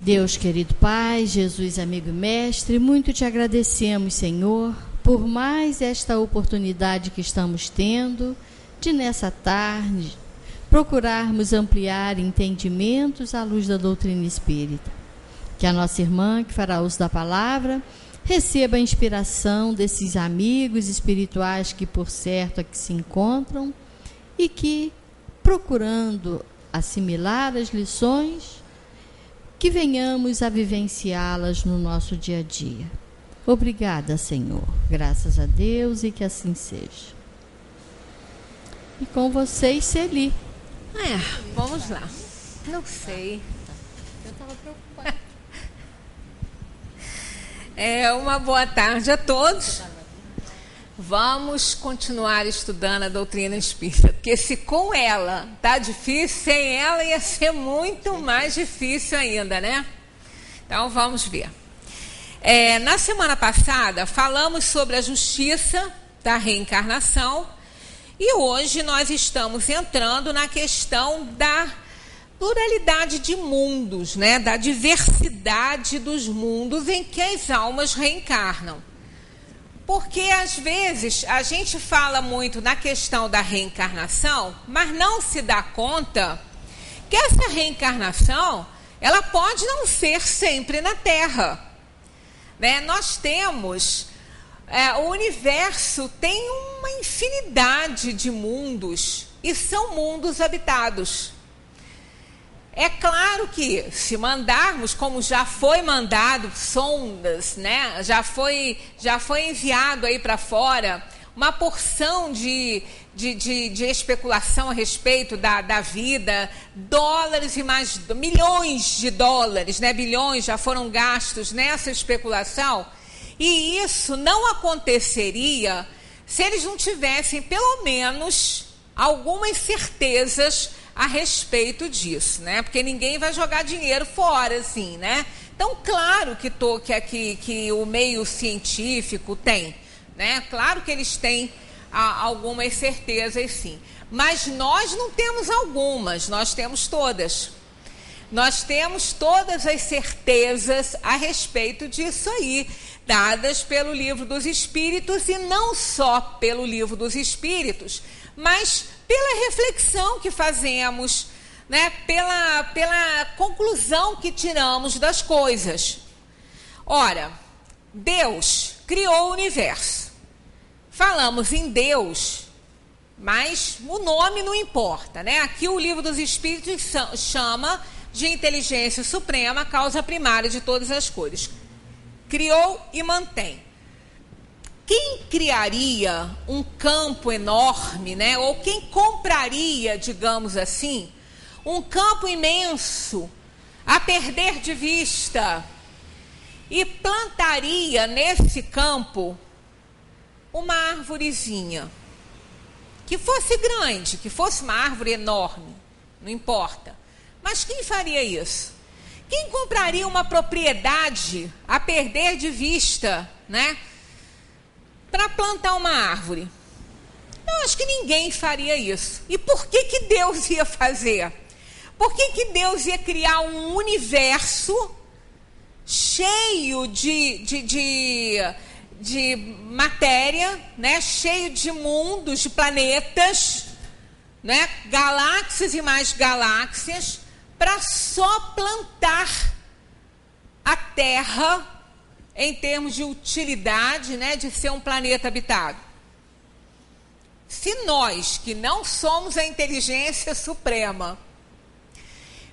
Deus querido Pai, Jesus amigo e mestre, muito te agradecemos, Senhor, por mais esta oportunidade que estamos tendo de nessa tarde procurarmos ampliar entendimentos à luz da doutrina espírita. Que a nossa irmã que fará uso da palavra receba a inspiração desses amigos espirituais que por certo aqui se encontram e que, procurando assimilar as lições, que venhamos a vivenciá-las no nosso dia a dia. Obrigada, Senhor. Graças a Deus e que assim seja. E com vocês, Celi. Vamos lá. Não sei. Eu estava preocupada. Uma boa tarde a todos. Vamos continuar estudando a doutrina espírita, porque se com ela tá difícil, sem ela ia ser muito mais difícil ainda, né? Então vamos ver. Na semana passada falamos sobre a justiça da reencarnação e hoje nós estamos entrando na questão da pluralidade de mundos, né? Da diversidade dos mundos em que as almas reencarnam. Porque, às vezes, a gente fala muito na questão da reencarnação, mas não se dá conta que essa reencarnação, ela pode não ser sempre na Terra. Né? Nós temos, o universo tem uma infinidade de mundos, e são mundos habitados. É claro que se mandarmos, como já foi mandado, sondas, né? já foi enviado aí para fora uma porção de especulação a respeito da vida, dólares e mais milhões de dólares, né? Bilhões já foram gastos nessa especulação, e isso não aconteceria se eles não tivessem pelo menos algumas certezas a respeito disso, né? Porque ninguém vai jogar dinheiro fora, assim, né? Então, claro que o meio científico tem, né? Claro que eles têm algumas certezas, sim. Mas nós não temos algumas, nós temos todas. Nós temos todas as certezas a respeito disso aí, dadas pelo Livro dos Espíritos, e não só pelo Livro dos Espíritos, mas pela reflexão que fazemos, né? Pela conclusão que tiramos das coisas. Ora, Deus criou o universo. Falamos em Deus, mas o nome não importa, né? Aqui o Livro dos Espíritos chama de inteligência suprema, causa primária de todas as coisas. Criou e mantém. Quem criaria um campo enorme, né? Ou quem compraria, digamos assim, um campo imenso, a perder de vista, e plantaria nesse campo uma árvorezinha, que fosse grande, que fosse uma árvore enorme, não importa. Mas quem faria isso? Quem compraria uma propriedade a perder de vista, né? Para plantar uma árvore? Eu acho que ninguém faria isso. E por que Deus ia fazer? Por que Deus ia criar um universo cheio de matéria, né? Cheio de mundos, de planetas, né? Galáxias e mais galáxias, para só plantar a Terra em termos de utilidade, né, de ser um planeta habitado? Se nós, que não somos a inteligência suprema,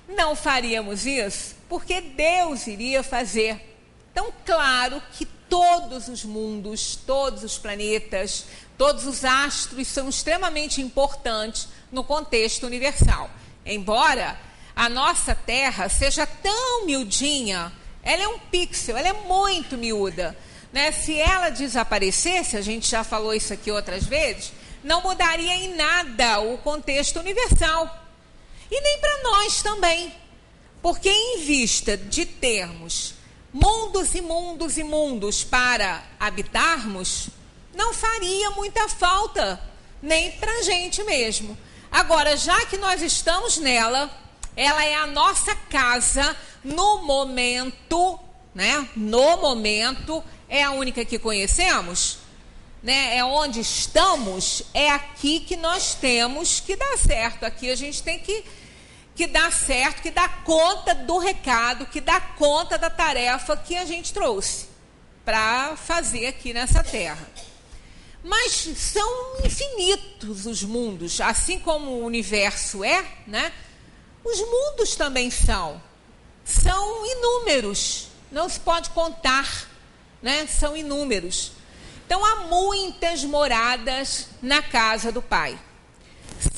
não faríamos isso, porque Deus iria fazer. Então, claro que todos os mundos, todos os planetas, todos os astros são extremamente importantes no contexto universal. Embora a nossa Terra seja tão miudinha, ela é um pixel, ela é muito miúda, né? Se ela desaparecesse, a gente já falou isso aqui outras vezes, não mudaria em nada o contexto universal. E nem para nós também. Porque em vista de termos mundos e mundos e mundos para habitarmos, não faria muita falta, nem para a gente mesmo. Agora, já que nós estamos nela, ela é a nossa casa, no momento, né? No momento, é a única que conhecemos, né? É onde estamos, é aqui que nós temos que dar certo. Aqui a gente tem que dar certo, que dar conta do recado, que dar conta da tarefa que a gente trouxe para fazer aqui nessa terra. Mas são infinitos os mundos, assim como o universo é, né? Os mundos também são inúmeros, não se pode contar, né? São inúmeros. Então há muitas moradas na casa do Pai.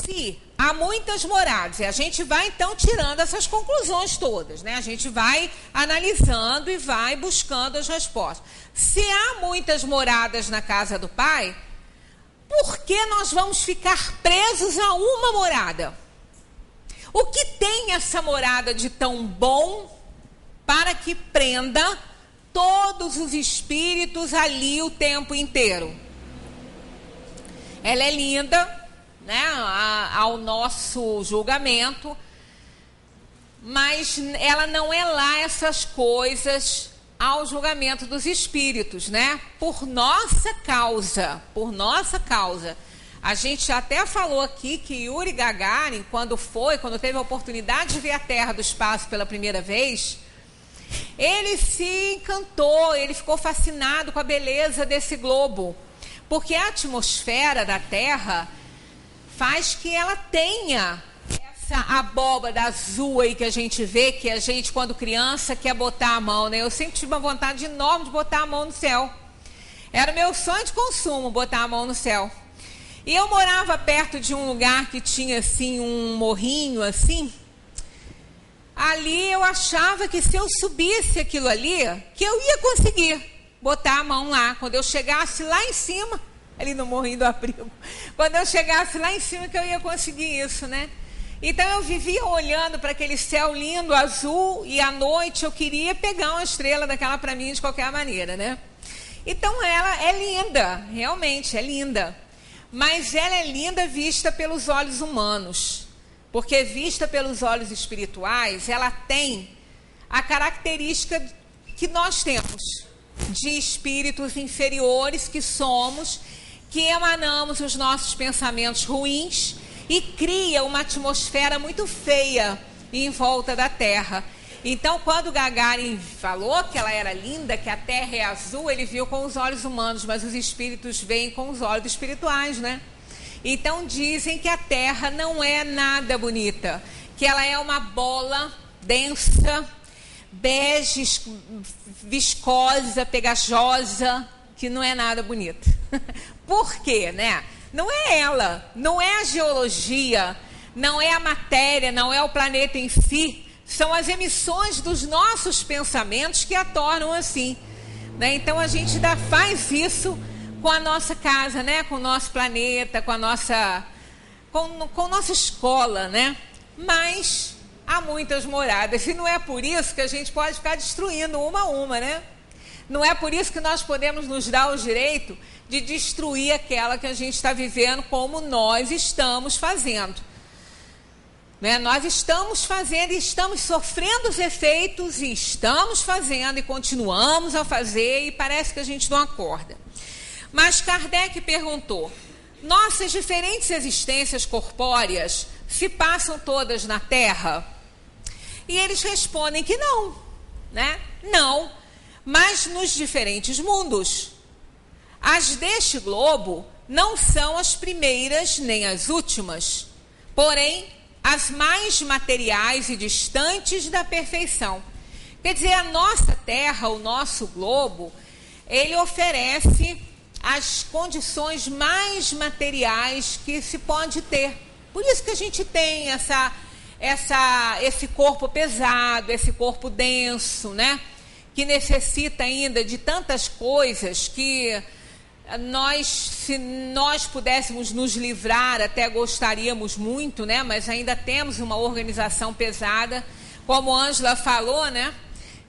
Se há muitas moradas, e a gente vai então tirando essas conclusões todas, né? A gente vai analisando e vai buscando as respostas. Se há muitas moradas na casa do Pai, por que nós vamos ficar presos a uma morada? O que tem essa morada de tão bom para que prenda todos os espíritos ali o tempo inteiro? Ela é linda, né, ao nosso julgamento, mas ela não é lá essas coisas ao julgamento dos espíritos, né? Por nossa causa. A gente até falou aqui que Yuri Gagarin, quando teve a oportunidade de ver a Terra do espaço pela primeira vez, ele se encantou, ele ficou fascinado com a beleza desse globo, porque a atmosfera da Terra faz que ela tenha essa abóbada azul aí que a gente vê, que a gente, quando criança, quer botar a mão, né? Eu sempre tive uma vontade enorme de botar a mão no céu. Era o meu sonho de consumo, botar a mão no céu. E eu morava perto de um lugar que tinha, assim, um morrinho, assim. Ali eu achava que se eu subisse aquilo ali, que eu ia conseguir botar a mão lá. Quando eu chegasse lá em cima, ali no Morrinho do Abrigo, quando eu chegasse lá em cima, que eu ia conseguir isso, né? Então eu vivia olhando para aquele céu lindo, azul, e à noite eu queria pegar uma estrela daquela para mim de qualquer maneira, né? Então ela é linda, realmente é linda. Mas ela é linda vista pelos olhos humanos. Porque vista pelos olhos espirituais, ela tem a característica que nós temos, de espíritos inferiores que somos, que emanamos os nossos pensamentos ruins e cria uma atmosfera muito feia em volta da Terra. Então, quando Gagarin falou que ela era linda, que a Terra é azul, ele viu com os olhos humanos, mas os espíritos veem com os olhos espirituais, né? Então, dizem que a Terra não é nada bonita, que ela é uma bola densa, bege, viscosa, pegajosa, que não é nada bonita. Por quê, né? Não é ela, não é a geologia, não é a matéria, não é o planeta em si, são as emissões dos nossos pensamentos que a tornam assim, né? Então a gente ainda faz isso com a nossa casa, né? Com o nosso planeta, com a nossa escola, né? Mas há muitas moradas e não é por isso que a gente pode ficar destruindo uma a uma, né? Não é por isso que nós podemos nos dar o direito de destruir aquela que a gente está vivendo, como nós estamos fazendo. Né? Nós estamos fazendo e estamos sofrendo os efeitos, e estamos fazendo e continuamos a fazer, e parece que a gente não acorda. Mas Kardec perguntou: nossas diferentes existências corpóreas se passam todas na Terra? E eles respondem que não, né? Não, mas nos diferentes mundos. As deste globo não são as primeiras nem as últimas, porém as mais materiais e distantes da perfeição. Quer dizer, a nossa Terra, o nosso globo, ele oferece as condições mais materiais que se pode ter. Por isso que a gente tem esse corpo pesado, esse corpo denso, né? Que necessita ainda de tantas coisas que se nós pudéssemos nos livrar, até gostaríamos muito, né? Mas ainda temos uma organização pesada, como a Ângela falou, né?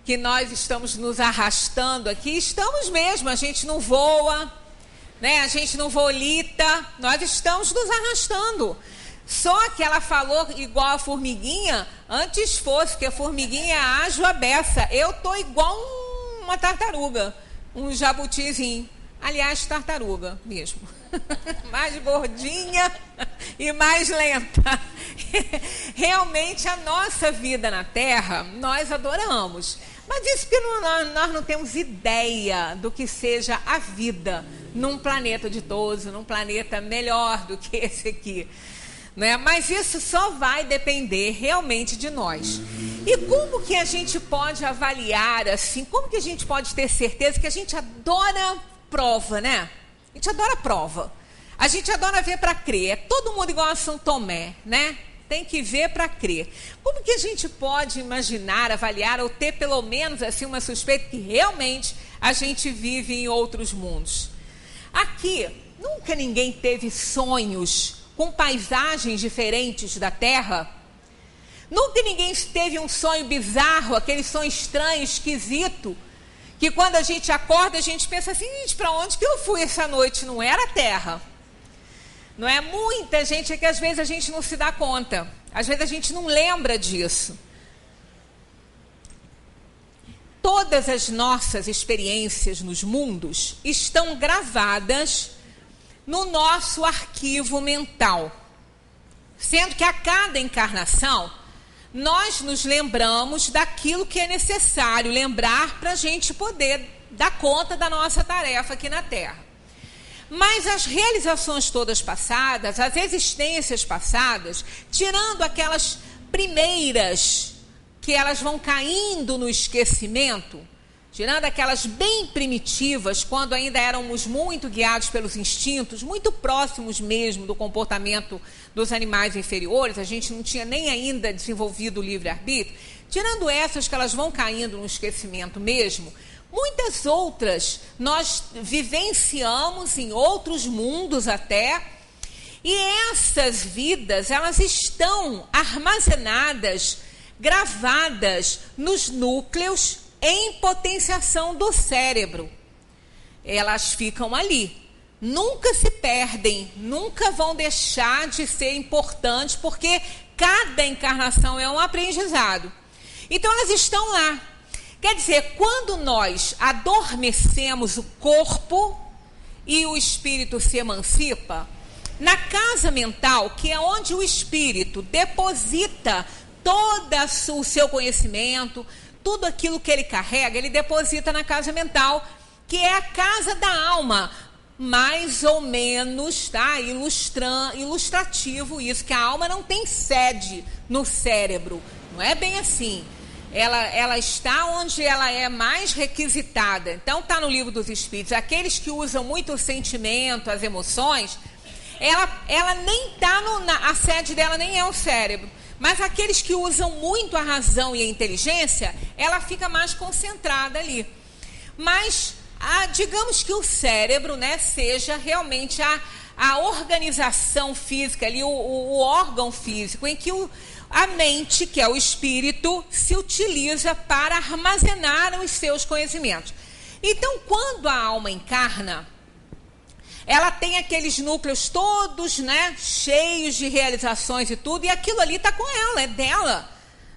Que nós estamos nos arrastando aqui, estamos mesmo, a gente não voa, né? A gente não volita, nós estamos nos arrastando. Só que ela falou igual a formiguinha, antes fosse, porque a formiguinha é ágil a beça. Eu tô igual uma tartaruga, um jabutizinho. Aliás, tartaruga mesmo. Mais gordinha e mais lenta. Realmente, a nossa vida na Terra, nós adoramos. Mas isso que nós não temos ideia do que seja a vida num planeta ditoso, num planeta melhor do que esse aqui. Né? Mas isso só vai depender realmente de nós. E como que a gente pode avaliar assim? Como que a gente pode ter certeza que a gente adora prova, né? A gente adora prova. A gente adora ver para crer. É todo mundo igual a São Tomé, né? Tem que ver para crer. Como que a gente pode imaginar, avaliar ou ter pelo menos assim uma suspeita que realmente a gente vive em outros mundos? Aqui, nunca ninguém teve sonhos com paisagens diferentes da Terra? Nunca ninguém teve um sonho bizarro, aquele sonho estranho, esquisito, que quando a gente acorda, a gente pensa assim, gente, para onde que eu fui essa noite? Não era a Terra. Não é? Muita gente é que às vezes a gente não se dá conta. Às vezes a gente não lembra disso. Todas as nossas experiências nos mundos estão gravadas no nosso arquivo mental. Sendo que a cada encarnação, nós nos lembramos daquilo que é necessário lembrar para a gente poder dar conta da nossa tarefa aqui na Terra. Mas as realizações todas passadas, as existências passadas, tirando aquelas primeiras que elas vão caindo no esquecimento, tirando aquelas bem primitivas, quando ainda éramos muito guiados pelos instintos, muito próximos mesmo do comportamento dos animais inferiores, a gente não tinha nem ainda desenvolvido o livre-arbítrio, tirando essas que elas vão caindo no esquecimento mesmo, muitas outras nós vivenciamos em outros mundos até, e essas vidas, elas estão armazenadas, gravadas nos núcleos em potenciação do cérebro. Elas ficam ali, nunca se perdem, nunca vão deixar de ser importantes, porque cada encarnação é um aprendizado. Então elas estão lá. Quer dizer, quando nós adormecemos o corpo e o espírito se emancipa, na casa mental, que é onde o espírito deposita todo o seu conhecimento, tudo aquilo que ele carrega, ele deposita na casa mental, que é a casa da alma, mais ou menos, tá? Ilustrativo isso, que a alma não tem sede no cérebro, não é bem assim. Ela está onde ela é mais requisitada. Então está no Livro dos Espíritos, aqueles que usam muito o sentimento, as emoções, ela nem está, a sede dela nem é o cérebro. Mas aqueles que usam muito a razão e a inteligência, ela fica mais concentrada ali. Mas digamos que o cérebro, né, seja realmente a organização física, ali, o órgão físico em que a mente, que é o espírito, se utiliza para armazenar os seus conhecimentos. Então, quando a alma encarna, ela tem aqueles núcleos todos, né, cheios de realizações e tudo, e aquilo ali está com ela, é dela,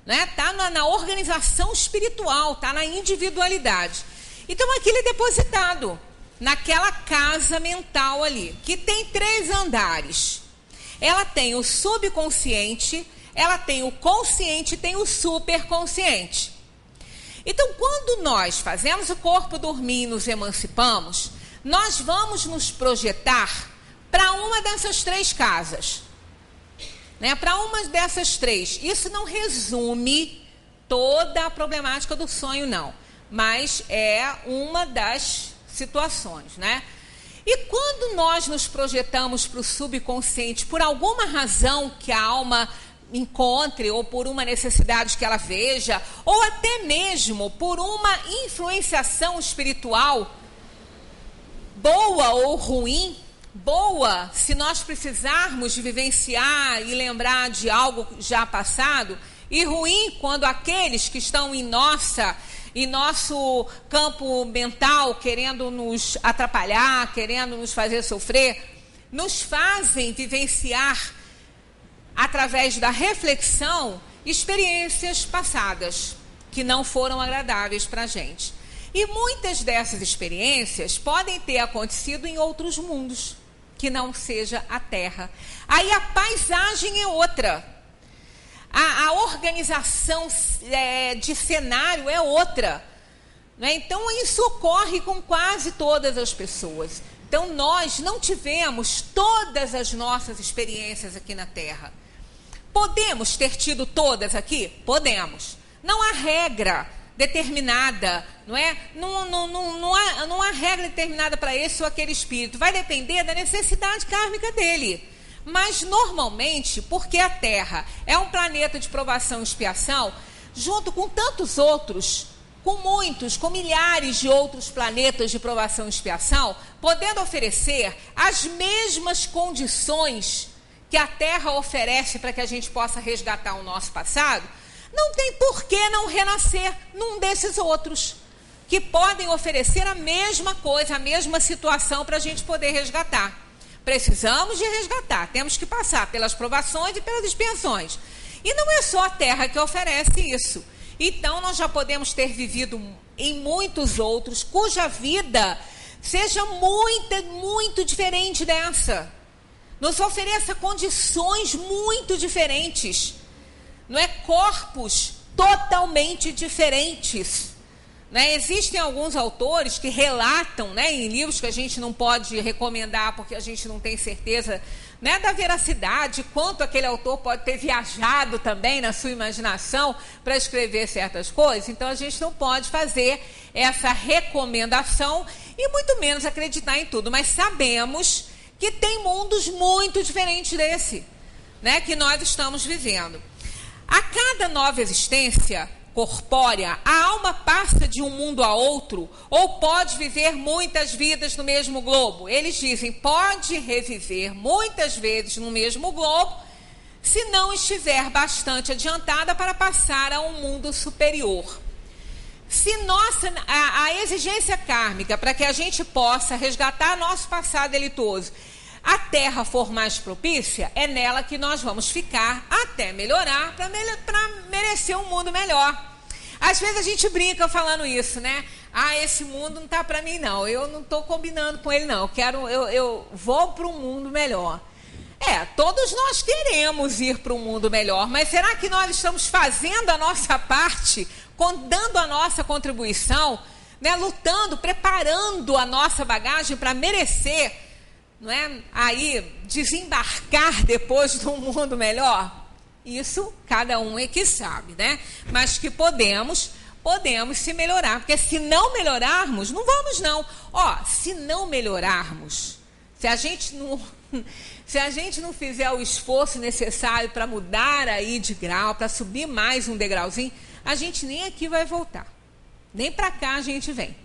né? Está na organização espiritual, está na individualidade. Então aquilo é depositado naquela casa mental ali, que tem 3 andares. Ela tem o subconsciente, ela tem o consciente e tem o superconsciente. Então, quando nós fazemos o corpo dormir e nos emancipamos, nós vamos nos projetar para uma dessas 3 casas, né? Para uma dessas 3. Isso não resume toda a problemática do sonho, não. Mas é uma das situações, né? E quando nós nos projetamos para o subconsciente, por alguma razão que a alma encontre, ou por uma necessidade que ela veja, ou até mesmo por uma influenciação espiritual, boa ou ruim, boa se nós precisarmos de vivenciar e lembrar de algo já passado, e ruim quando aqueles que estão em nosso campo mental, querendo nos atrapalhar, querendo nos fazer sofrer, nos fazem vivenciar através da reflexão, experiências passadas que não foram agradáveis para a gente. E muitas dessas experiências podem ter acontecido em outros mundos, que não seja a Terra. Aí a paisagem é outra. A organização de cenário é outra. Né? Então, isso ocorre com quase todas as pessoas. Então, nós não tivemos todas as nossas experiências aqui na Terra. Podemos ter tido todas aqui? Podemos. Não há regra determinada, não é? Não há regra determinada para esse ou aquele espírito. Vai depender da necessidade kármica dele. Mas, normalmente, porque a Terra é um planeta de provação e expiação, junto com tantos outros, com milhares de outros planetas de provação e expiação, podendo oferecer as mesmas condições que a Terra oferece para que a gente possa resgatar o nosso passado, não tem por que não renascer num desses outros, que podem oferecer a mesma coisa, a mesma situação para a gente poder resgatar. Precisamos de resgatar, temos que passar pelas provações e pelas expiações. E não é só a Terra que oferece isso. Então, nós já podemos ter vivido em muitos outros, cuja vida seja muito diferente dessa. Nos ofereça condições muito diferentes. Não é? Corpos totalmente diferentes. Né? Existem alguns autores que relatam, né, em livros que a gente não pode recomendar porque a gente não tem certeza, né, da veracidade, quanto aquele autor pode ter viajado também na sua imaginação para escrever certas coisas. Então, a gente não pode fazer essa recomendação e muito menos acreditar em tudo. Mas sabemos que tem mundos muito diferentes desse, né, que nós estamos vivendo. A cada nova existência corpórea, a alma passa de um mundo a outro ou pode viver muitas vidas no mesmo globo. Eles dizem, pode reviver muitas vezes no mesmo globo se não estiver bastante adiantada para passar a um mundo superior. Se a exigência kármica para que a gente possa resgatar nosso passado delitoso, a Terra for mais propícia, é nela que nós vamos ficar até melhorar, para merecer um mundo melhor. Às vezes a gente brinca falando isso, né? Ah, esse mundo não está para mim, não. Eu não estou combinando com ele, não. Eu vou para um mundo melhor. Todos nós queremos ir para um mundo melhor, mas será que nós estamos fazendo a nossa parte, dando a nossa contribuição, né? Lutando, preparando a nossa bagagem para merecer, não é? Aí desembarcar depois de um mundo melhor? Isso cada um é que sabe, né? Mas que podemos se melhorar, porque se não melhorarmos, não vamos não. Se não melhorarmos, se a gente não fizer o esforço necessário para mudar aí de grau, para subir mais um degrauzinho, a gente nem aqui vai voltar. Nem para cá a gente vem.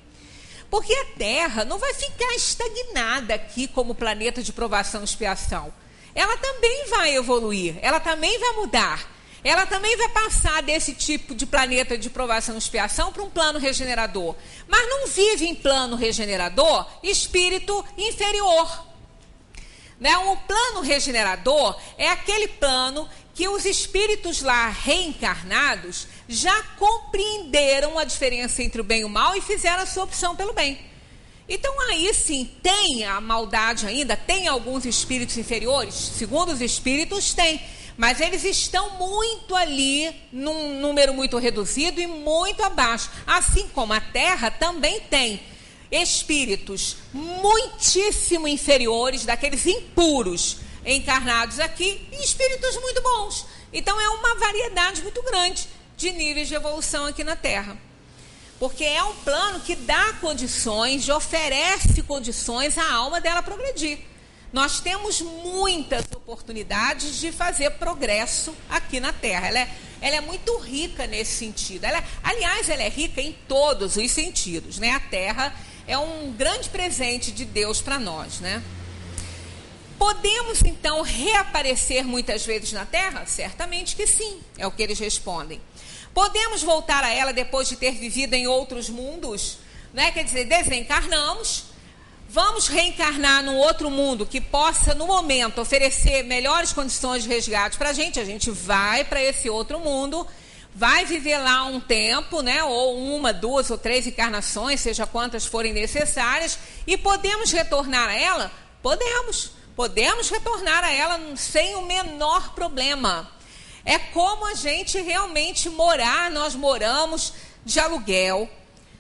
Porque a Terra não vai ficar estagnada aqui como planeta de provação e expiação. Ela também vai evoluir, ela também vai mudar. Ela também vai passar desse tipo de planeta de provação e expiação para um plano regenerador. Mas não vive em plano regenerador espírito inferior. Né? Um plano regenerador é aquele plano que os espíritos lá reencarnados já compreenderam a diferença entre o bem e o mal e fizeram a sua opção pelo bem. Então aí sim, tem a maldade ainda, tem alguns espíritos inferiores, segundo os espíritos tem, mas eles estão muito ali, num número muito reduzido e muito abaixo. Assim como a Terra também tem espíritos muitíssimo inferiores, daqueles impuros, encarnados aqui, e espíritos muito bons. Então é uma variedade muito grande de níveis de evolução aqui na Terra. Porque é um plano que dá condições, oferece condições à alma dela progredir. Nós temos muitas oportunidades de fazer progresso aqui na Terra. Ela é muito rica nesse sentido. Aliás, ela é rica em todos os sentidos, né? A Terra é um grande presente de Deus para nós, né? Podemos, então, reaparecer muitas vezes na Terra? Certamente que sim, é o que eles respondem. Podemos voltar a ela depois de ter vivido em outros mundos? Né? Quer dizer, desencarnamos, vamos reencarnar num outro mundo que possa, no momento, oferecer melhores condições de resgate para a gente vai para esse outro mundo, vai viver lá um tempo, né? Ou 1, 2 ou 3 encarnações, seja quantas forem necessárias, e podemos retornar a ela? Podemos retornar a ela sem o menor problema. É como a gente realmente morar, nós moramos de aluguel,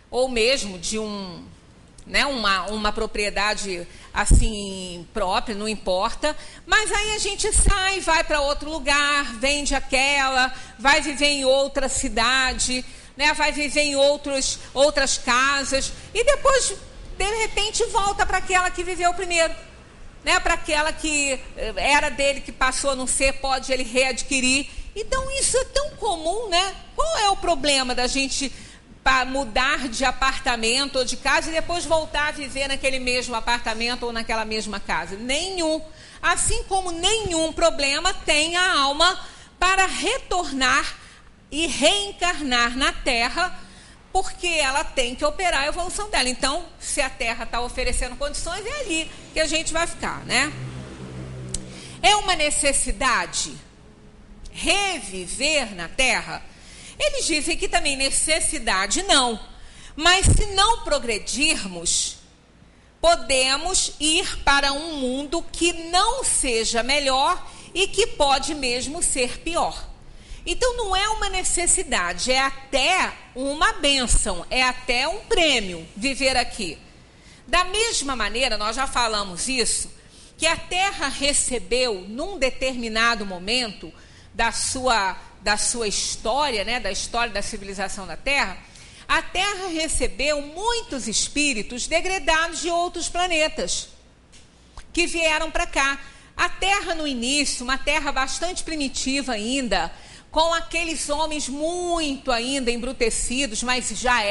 ou mesmo de uma propriedade assim própria, não importa, mas aí a gente sai, vai para outro lugar, vende aquela, vai viver em outra cidade, né? Vai viver em outras casas, e depois, de repente, volta para aquela que viveu primeiro, né? Para aquela que era dele, que passou a não ser, pode ele readquirir. Então isso é tão comum, né? Qual é o problema da gente mudar de apartamento ou de casa e depois voltar a viver naquele mesmo apartamento ou naquela mesma casa? Nenhum. Assim como nenhum problema tem a alma para retornar e reencarnar na Terra, porque ela tem que operar a evolução dela. Então, se a Terra está oferecendo condições, é ali que a gente vai ficar, né? É uma necessidade reviver na Terra? Eles dizem que também necessidade não, mas se não progredirmos, podemos ir para um mundo que não seja melhor e que pode mesmo ser pior. Então não é uma necessidade, é até uma bênção, é até um prêmio viver aqui. Da mesma maneira, nós já falamos isso, que a Terra recebeu num determinado momento da sua história, né, da história da civilização da Terra, a Terra recebeu muitos espíritos degradados de outros planetas que vieram para cá. A Terra no início, uma Terra bastante primitiva ainda, com aqueles homens muito ainda embrutecidos, mas já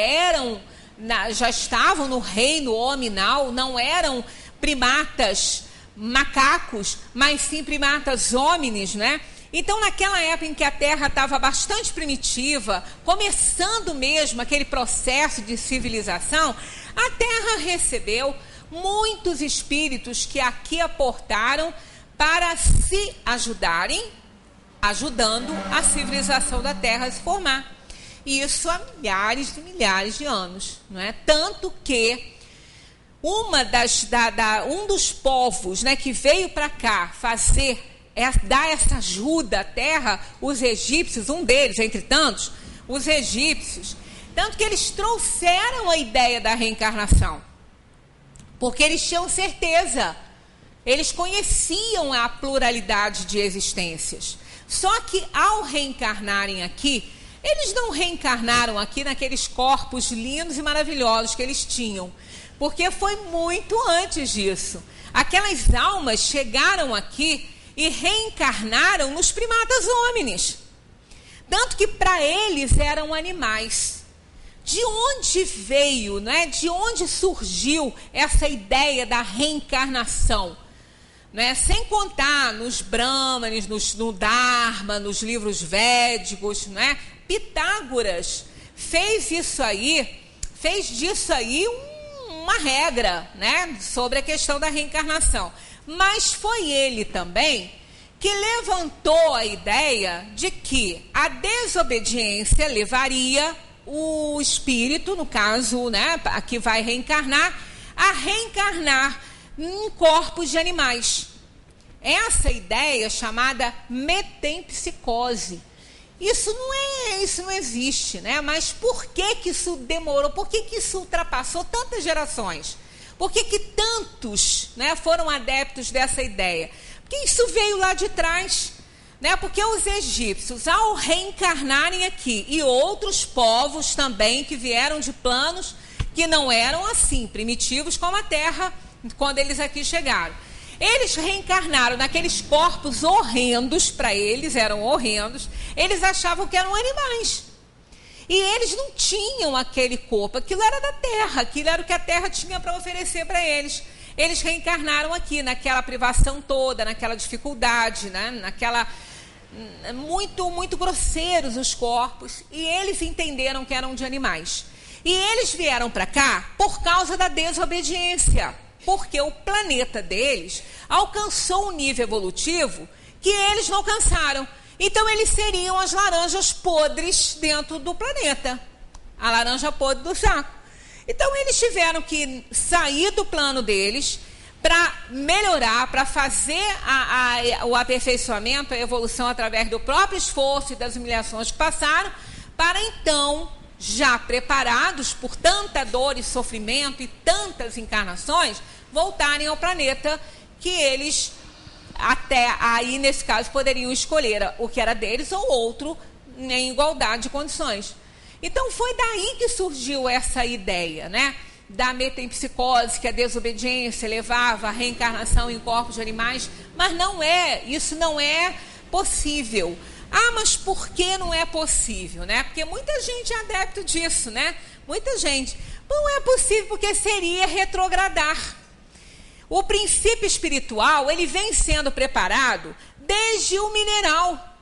estavam no reino hominal, não eram primatas macacos, mas sim primatas homines, né? Então, naquela época em que a Terra estava bastante primitiva, começando mesmo aquele processo de civilização, a Terra recebeu muitos espíritos que aqui aportaram para se ajudarem, ajudando a civilização da Terra a se formar. E isso há milhares e milhares de anos, não é? Tanto que um dos povos, né, que veio para cá dar essa ajuda à Terra, os egípcios, um deles, entre tantos, os egípcios, tanto que eles trouxeram a ideia da reencarnação, porque eles tinham certeza, eles conheciam a pluralidade de existências. Só que ao reencarnarem aqui, eles não reencarnaram aqui naqueles corpos lindos e maravilhosos que eles tinham, porque foi muito antes disso. Aquelas almas chegaram aqui e reencarnaram nos primatas homines. Tanto que para eles eram animais. De onde veio, né? De onde surgiu essa ideia da reencarnação? Né? Sem contar nos Brahmanes, no Dharma, nos livros védicos, né? Pitágoras fez disso aí uma regra, né? Sobre a questão da reencarnação. Mas foi ele também que levantou a ideia de que a desobediência levaria o espírito, no caso, né, que vai reencarnar, a reencarnar em corpos de animais. Essa ideia chamada metempsicose. Isso não existe, né? Mas por que isso demorou? Por que isso ultrapassou tantas gerações? Por que tantos, né, foram adeptos dessa ideia? Porque isso veio lá de trás, né? Porque os egípcios, ao reencarnarem aqui, e outros povos também que vieram de planos que não eram assim, primitivos como a Terra, quando eles aqui chegaram. Eles reencarnaram naqueles corpos horrendos, para eles eram horrendos, eles achavam que eram animais. E eles não tinham aquele corpo, aquilo era da Terra, aquilo era o que a Terra tinha para oferecer para eles. Eles reencarnaram aqui, naquela privação toda, naquela dificuldade, né? Muito grosseiros os corpos, e eles entenderam que eram de animais. E eles vieram para cá por causa da desobediência. porque o planeta deles alcançou um nível evolutivo que eles não alcançaram. Então, eles seriam as laranjas podres dentro do planeta. A laranja podre do saco. Então, eles tiveram que sair do plano deles para melhorar, para fazer o aperfeiçoamento, a evolução através do próprio esforço e das humilhações que passaram, para então, já preparados por tanta dor e sofrimento e tantas encarnações, voltarem ao planeta que eles, até aí, nesse caso, poderiam escolher o que era deles ou outro em igualdade de condições. Então, foi daí que surgiu essa ideia, né? Da metempsicose, que a desobediência levava à reencarnação em corpos de animais, mas isso não é possível. Ah, mas por que não é possível, né? Porque muita gente é adepto disso, né? Muita gente. Não é possível porque seria retrogradar. O princípio espiritual, ele vem sendo preparado desde o mineral.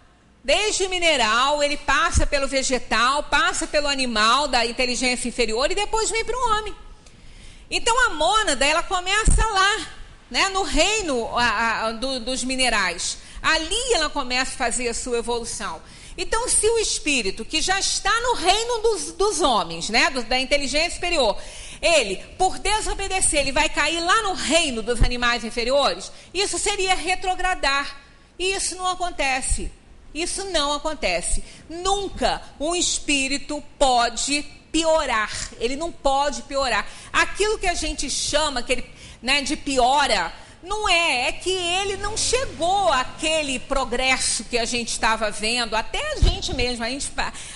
Desde o mineral, ele passa pelo vegetal, passa pelo animal da inteligência inferior e depois vem para o homem. Então, a mônada, ela começa lá, né, no reino dos minerais. Ali ela começa a fazer a sua evolução. Então, se o espírito, que já está no reino dos homens, né, da inteligência superior, ele, por desobedecer, ele vai cair lá no reino dos animais inferiores, isso seria retrogradar. E isso não acontece. Isso não acontece. Nunca um espírito pode piorar. Ele não pode piorar. Aquilo que a gente chama de piora, não é que ele não chegou àquele progresso que a gente estava vendo, até a gente mesmo.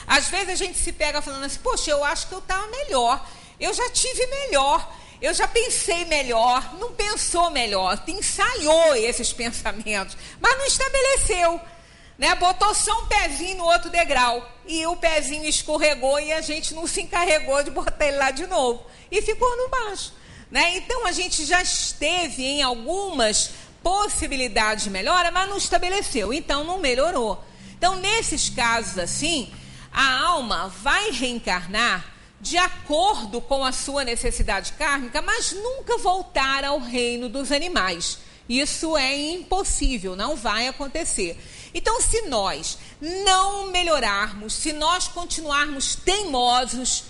Às vezes a gente se pega falando assim, poxa, eu acho que eu estava melhor, eu já tive melhor, eu já pensei melhor, não pensou melhor, ensaiou esses pensamentos, mas não estabeleceu. Né, botou só um pezinho no outro degrau e o pezinho escorregou e a gente não se encarregou de botar ele lá de novo e ficou no baixo, né? Então a gente já esteve em algumas possibilidades de melhora, mas não estabeleceu, então não melhorou. Então, nesses casos assim, a alma vai reencarnar de acordo com a sua necessidade kármica, mas nunca voltar ao reino dos animais. Isso é impossível, não vai acontecer. Então, se nós não melhorarmos, se nós continuarmos teimosos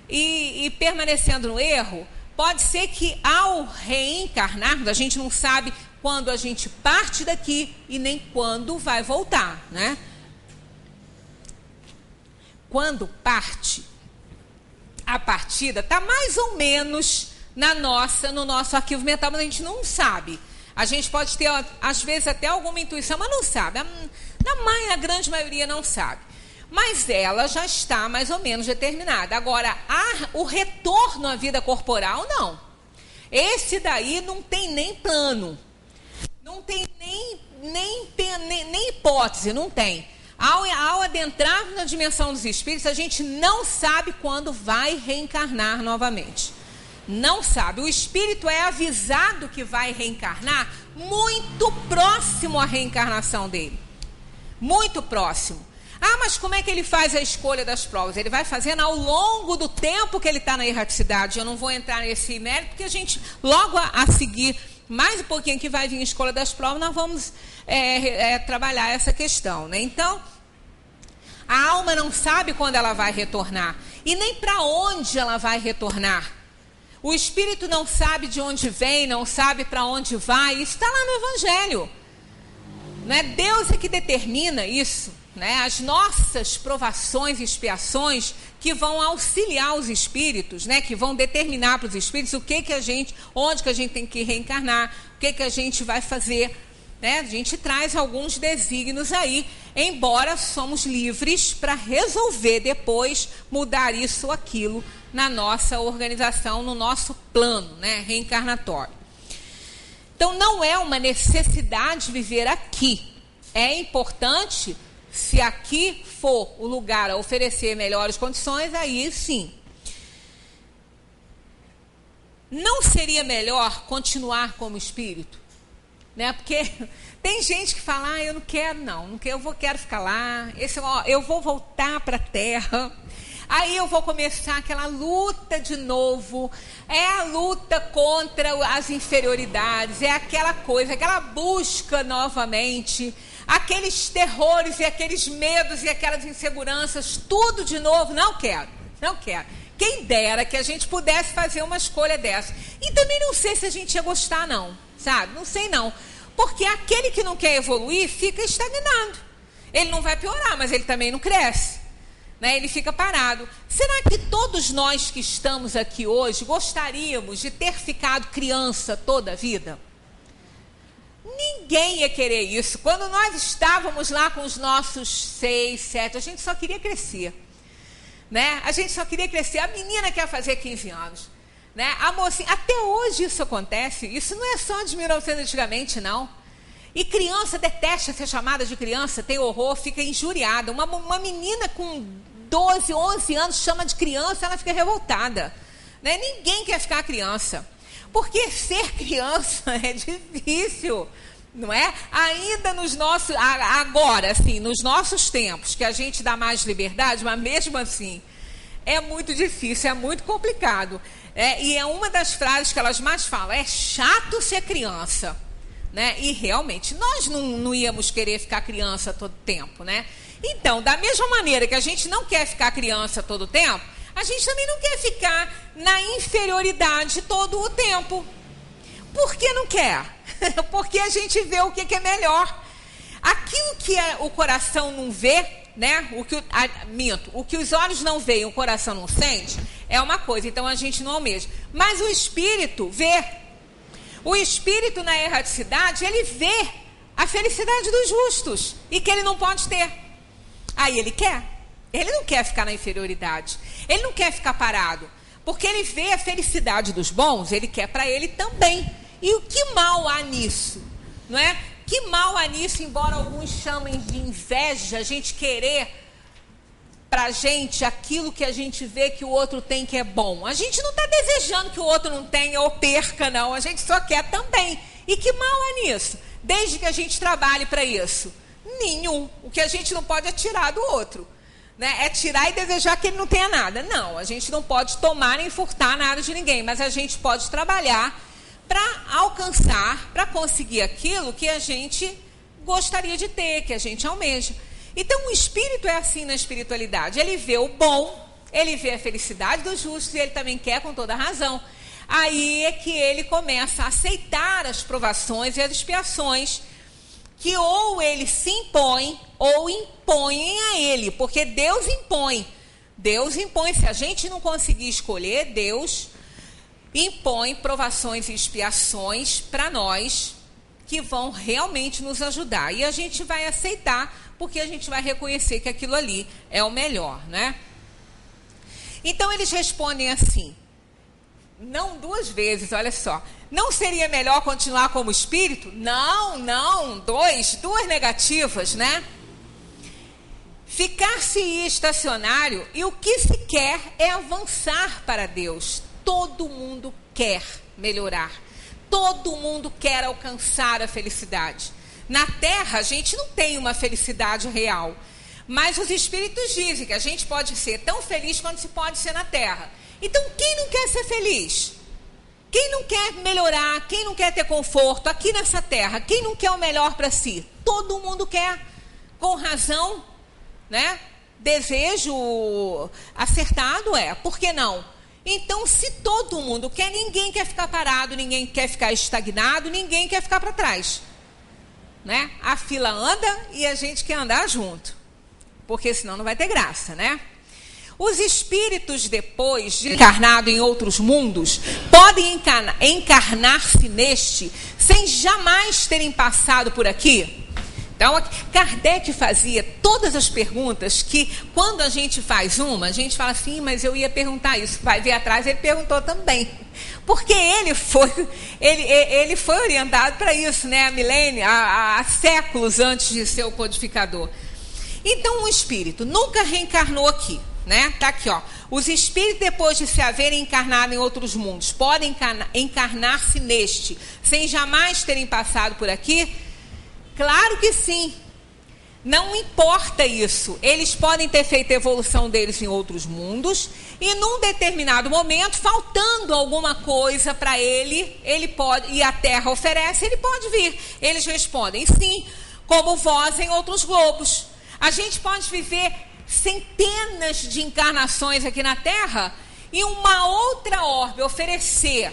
e permanecendo no erro, pode ser que ao reencarnarmos, a gente não sabe quando a gente parte daqui e nem quando vai voltar, né? Quando parte, a partida está mais ou menos no nosso arquivo mental, mas a gente não sabe. A gente pode ter, às vezes, até alguma intuição, mas não sabe. Na grande maioria não sabe. Mas ela já está mais ou menos determinada. Agora, o retorno à vida corporal, não. Esse daí não tem nem plano. Não tem nem hipótese, não tem. Ao adentrarmos na dimensão dos espíritos, a gente não sabe quando vai reencarnar novamente. Não sabe. O espírito é avisado que vai reencarnar muito próximo à reencarnação dele. Muito próximo. Ah, mas como é que ele faz a escolha das provas? Ele vai fazendo ao longo do tempo que ele está na erraticidade. Eu não vou entrar nesse mérito, porque a gente, logo a seguir, mais um pouquinho que vai vir a escolha das provas, nós vamos trabalhar essa questão, né? Então, a alma não sabe quando ela vai retornar. E nem para onde ela vai retornar. O espírito não sabe de onde vem, não sabe para onde vai. Isso está lá no Evangelho. Né? Deus é que determina isso. Né? As nossas provações e expiações que vão auxiliar os espíritos, né? Que vão determinar para os espíritos onde que a gente tem que reencarnar, o que a gente vai fazer. Né? A gente traz alguns desígnios aí, embora somos livres para resolver depois, mudar isso ou aquilo na nossa organização, no nosso plano, né, reencarnatório. Então, não é uma necessidade viver aqui. É importante, se aqui for o lugar a oferecer melhores condições, aí sim. Não seria melhor continuar como espírito? Né? Porque tem gente que fala, eu não quero não, quero ficar lá, eu vou voltar para a Terra. Aí eu vou começar aquela luta de novo. É a luta contra as inferioridades, é aquela coisa, aquela busca novamente, aqueles terrores e aqueles medos e aquelas inseguranças, tudo de novo. Não quero. Quem dera que a gente pudesse fazer uma escolha dessa. E também não sei se a gente ia gostar, não, sabe? Não sei não. Porque aquele que não quer evoluir fica estagnado. Ele não vai piorar, mas ele também não cresce, né? Ele fica parado. Será que todos nós que estamos aqui hoje gostaríamos de ter ficado criança toda a vida? Ninguém ia querer isso. Quando nós estávamos lá com os nossos 6, 7, a gente só queria crescer, né? A gente só queria crescer. A menina quer fazer 15 anos. Né? A mocinha, até hoje isso acontece. Isso não é só de 1900 antigamente, não. E criança detesta ser chamada de criança, tem horror, fica injuriada. Uma menina com 12, 11 anos chama de criança, ela fica revoltada, né? Ninguém quer ficar criança, porque ser criança é difícil, não é? Ainda nos nossos, agora, assim, nos nossos tempos, que a gente dá mais liberdade, mas mesmo assim é muito difícil, é muito complicado. E é uma das frases que elas mais falam, é chato ser criança, né? E realmente, nós não íamos querer ficar criança todo tempo, né? Então, da mesma maneira que a gente não quer ficar criança todo tempo, a gente também não quer ficar na inferioridade todo o tempo. Por que não quer? Porque a gente vê o que é melhor. Aquilo que o coração não vê, né? O que os olhos não veem, o coração não sente, é uma coisa, então a gente não almeja. Mas o espírito vê. O espírito na erraticidade, ele vê a felicidade dos justos e que ele não pode ter. Aí ele quer. Ele não quer ficar na inferioridade. Ele não quer ficar parado. Porque ele vê a felicidade dos bons, ele quer para ele também. E o que mal há nisso? Não é? Que mal há nisso, embora alguns chamem de inveja, a gente querer pra gente aquilo que a gente vê que o outro tem que é bom. A gente não está desejando que o outro não tenha ou perca, não. A gente só quer também. E que mal há nisso? Desde que a gente trabalhe para isso. Nenhum. O que a gente não pode é tirar do outro, né? É tirar e desejar que ele não tenha nada. Não, a gente não pode tomar nem furtar nada de ninguém, mas a gente pode trabalhar para alcançar, para conseguir aquilo que a gente gostaria de ter, que a gente almeja. Então, o espírito é assim na espiritualidade. Ele vê o bom, ele vê a felicidade dos justos e ele também quer com toda razão. Aí é que ele começa a aceitar as provações e as expiações que ou ele se impõe ou impõem a ele, porque Deus impõe. Deus impõe. Se a gente não conseguir escolher, Deus impõe provações e expiações para nós que vão realmente nos ajudar. E a gente vai aceitar, porque a gente vai reconhecer que aquilo ali é o melhor, né? Então eles respondem assim, não duas vezes, olha só. Não seria melhor continuar como espírito? Não, duas negativas, né? Ficar-se estacionário e o que se quer é avançar para Deus. Todo mundo quer melhorar. Todo mundo quer alcançar a felicidade. Na Terra, a gente não tem uma felicidade real. Mas os espíritos dizem que a gente pode ser tão feliz quanto se pode ser na Terra. Então, quem não quer ser feliz? Quem não quer melhorar? Quem não quer ter conforto aqui nessa Terra? Quem não quer o melhor para si? Todo mundo quer, com razão, né? Desejo acertado por que não? Então, se todo mundo quer, ninguém quer ficar parado, ninguém quer ficar estagnado, ninguém quer ficar para trás, né? A fila anda e a gente quer andar junto, porque senão não vai ter graça, né? Os espíritos, depois de encarnado em outros mundos, podem encarnar-se neste sem jamais terem passado por aqui. Então, Kardec fazia todas as perguntas que, quando a gente faz uma, a gente fala assim, mas eu ia perguntar isso. Vai ver atrás, ele perguntou também. Porque ele foi orientado para isso, né? Há séculos antes de ser o codificador. Então, o espírito nunca reencarnou aqui, né? Tá aqui, ó. Os espíritos, depois de se haverem encarnado em outros mundos, podem encarnar-se neste, sem jamais terem passado por aqui? Claro que sim. Não importa isso, eles podem ter feito a evolução deles em outros mundos e num determinado momento, faltando alguma coisa para ele pode, e a Terra oferece, ele pode vir. Eles respondem sim, como vós em outros globos. A gente pode viver centenas de encarnações aqui na Terra e uma outra orbe oferecer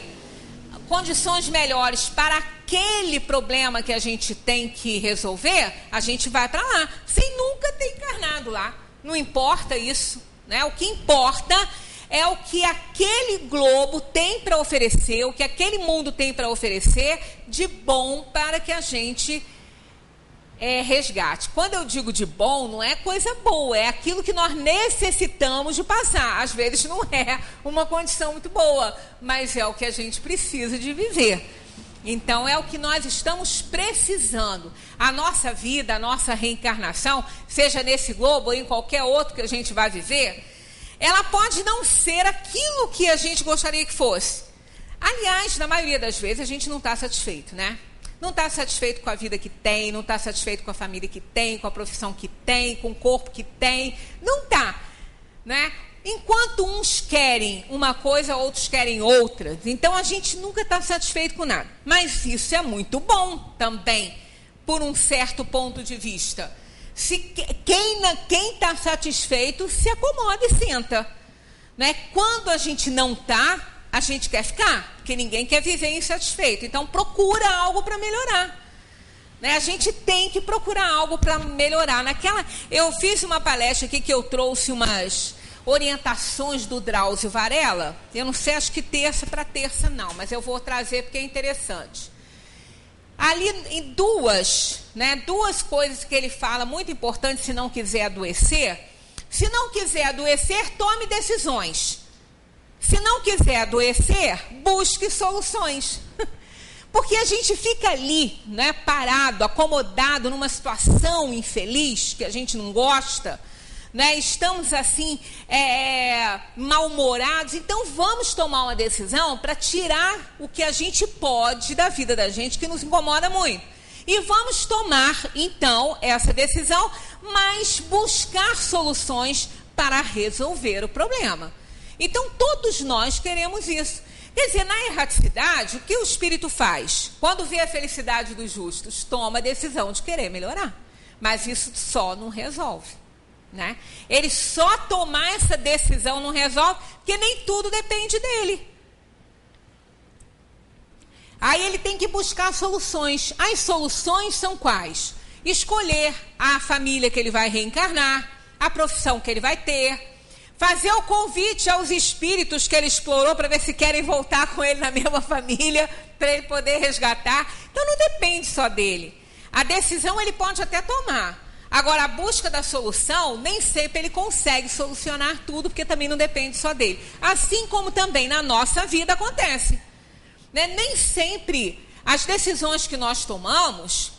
condições melhores para aquele problema que a gente tem que resolver, a gente vai para lá, sem nunca ter encarnado lá. Não importa isso, né? O que importa é o que aquele globo tem para oferecer, o que aquele mundo tem para oferecer de bom para que a gente resgate. Quando eu digo de bom, não é coisa boa, é aquilo que nós necessitamos de passar. Às vezes não é uma condição muito boa, mas é o que a gente precisa de viver. Então é o que nós estamos precisando. A nossa vida, a nossa reencarnação, seja nesse globo ou em qualquer outro que a gente vai viver, ela pode não ser aquilo que a gente gostaria que fosse. Aliás, na maioria das vezes a gente não está satisfeito, né? Não está satisfeito com a vida que tem, não está satisfeito com a família que tem, com a profissão que tem, com o corpo que tem. Não está, né? Enquanto uns querem uma coisa, outros querem outra. Então, a gente nunca está satisfeito com nada. Mas isso é muito bom também, por um certo ponto de vista. Quem está satisfeito, se acomoda e senta. Né? Quando a gente não está, a gente quer ficar, porque ninguém quer viver insatisfeito. Então, procura algo para melhorar. Né? A gente tem que procurar algo para melhorar. Eu fiz uma palestra aqui que eu trouxe umas orientações do Drauzio Varela. Eu não sei, acho que terça para terça não, mas eu vou trazer porque é interessante. Ali em duas coisas que ele fala muito importantes se não quiser adoecer. Se não quiser adoecer, tome decisões. Se não quiser adoecer, busque soluções. Porque a gente fica ali, né, parado, acomodado numa situação infeliz, que a gente não gosta, né, estamos assim, mal-humorados. Então vamos tomar uma decisão para tirar o que a gente pode da vida da gente, que nos incomoda muito. E vamos tomar, então, essa decisão, mas buscar soluções para resolver o problema. Então, todos nós queremos isso. Quer dizer, na erraticidade, o que o espírito faz? Quando vê a felicidade dos justos, toma a decisão de querer melhorar. Mas isso só não resolve. Né? Ele só tomar essa decisão não resolve, porque nem tudo depende dele. Aí ele tem que buscar soluções. As soluções são quais? Escolher a família que ele vai reencarnar, a profissão que ele vai ter, fazer o convite aos espíritos que ele explorou para ver se querem voltar com ele na mesma família, para ele poder resgatar. Então não depende só dele. A decisão ele pode até tomar. Agora, a busca da solução, nem sempre ele consegue solucionar tudo, porque também não depende só dele. Assim como também na nossa vida acontece. Né? Nem sempre as decisões que nós tomamos,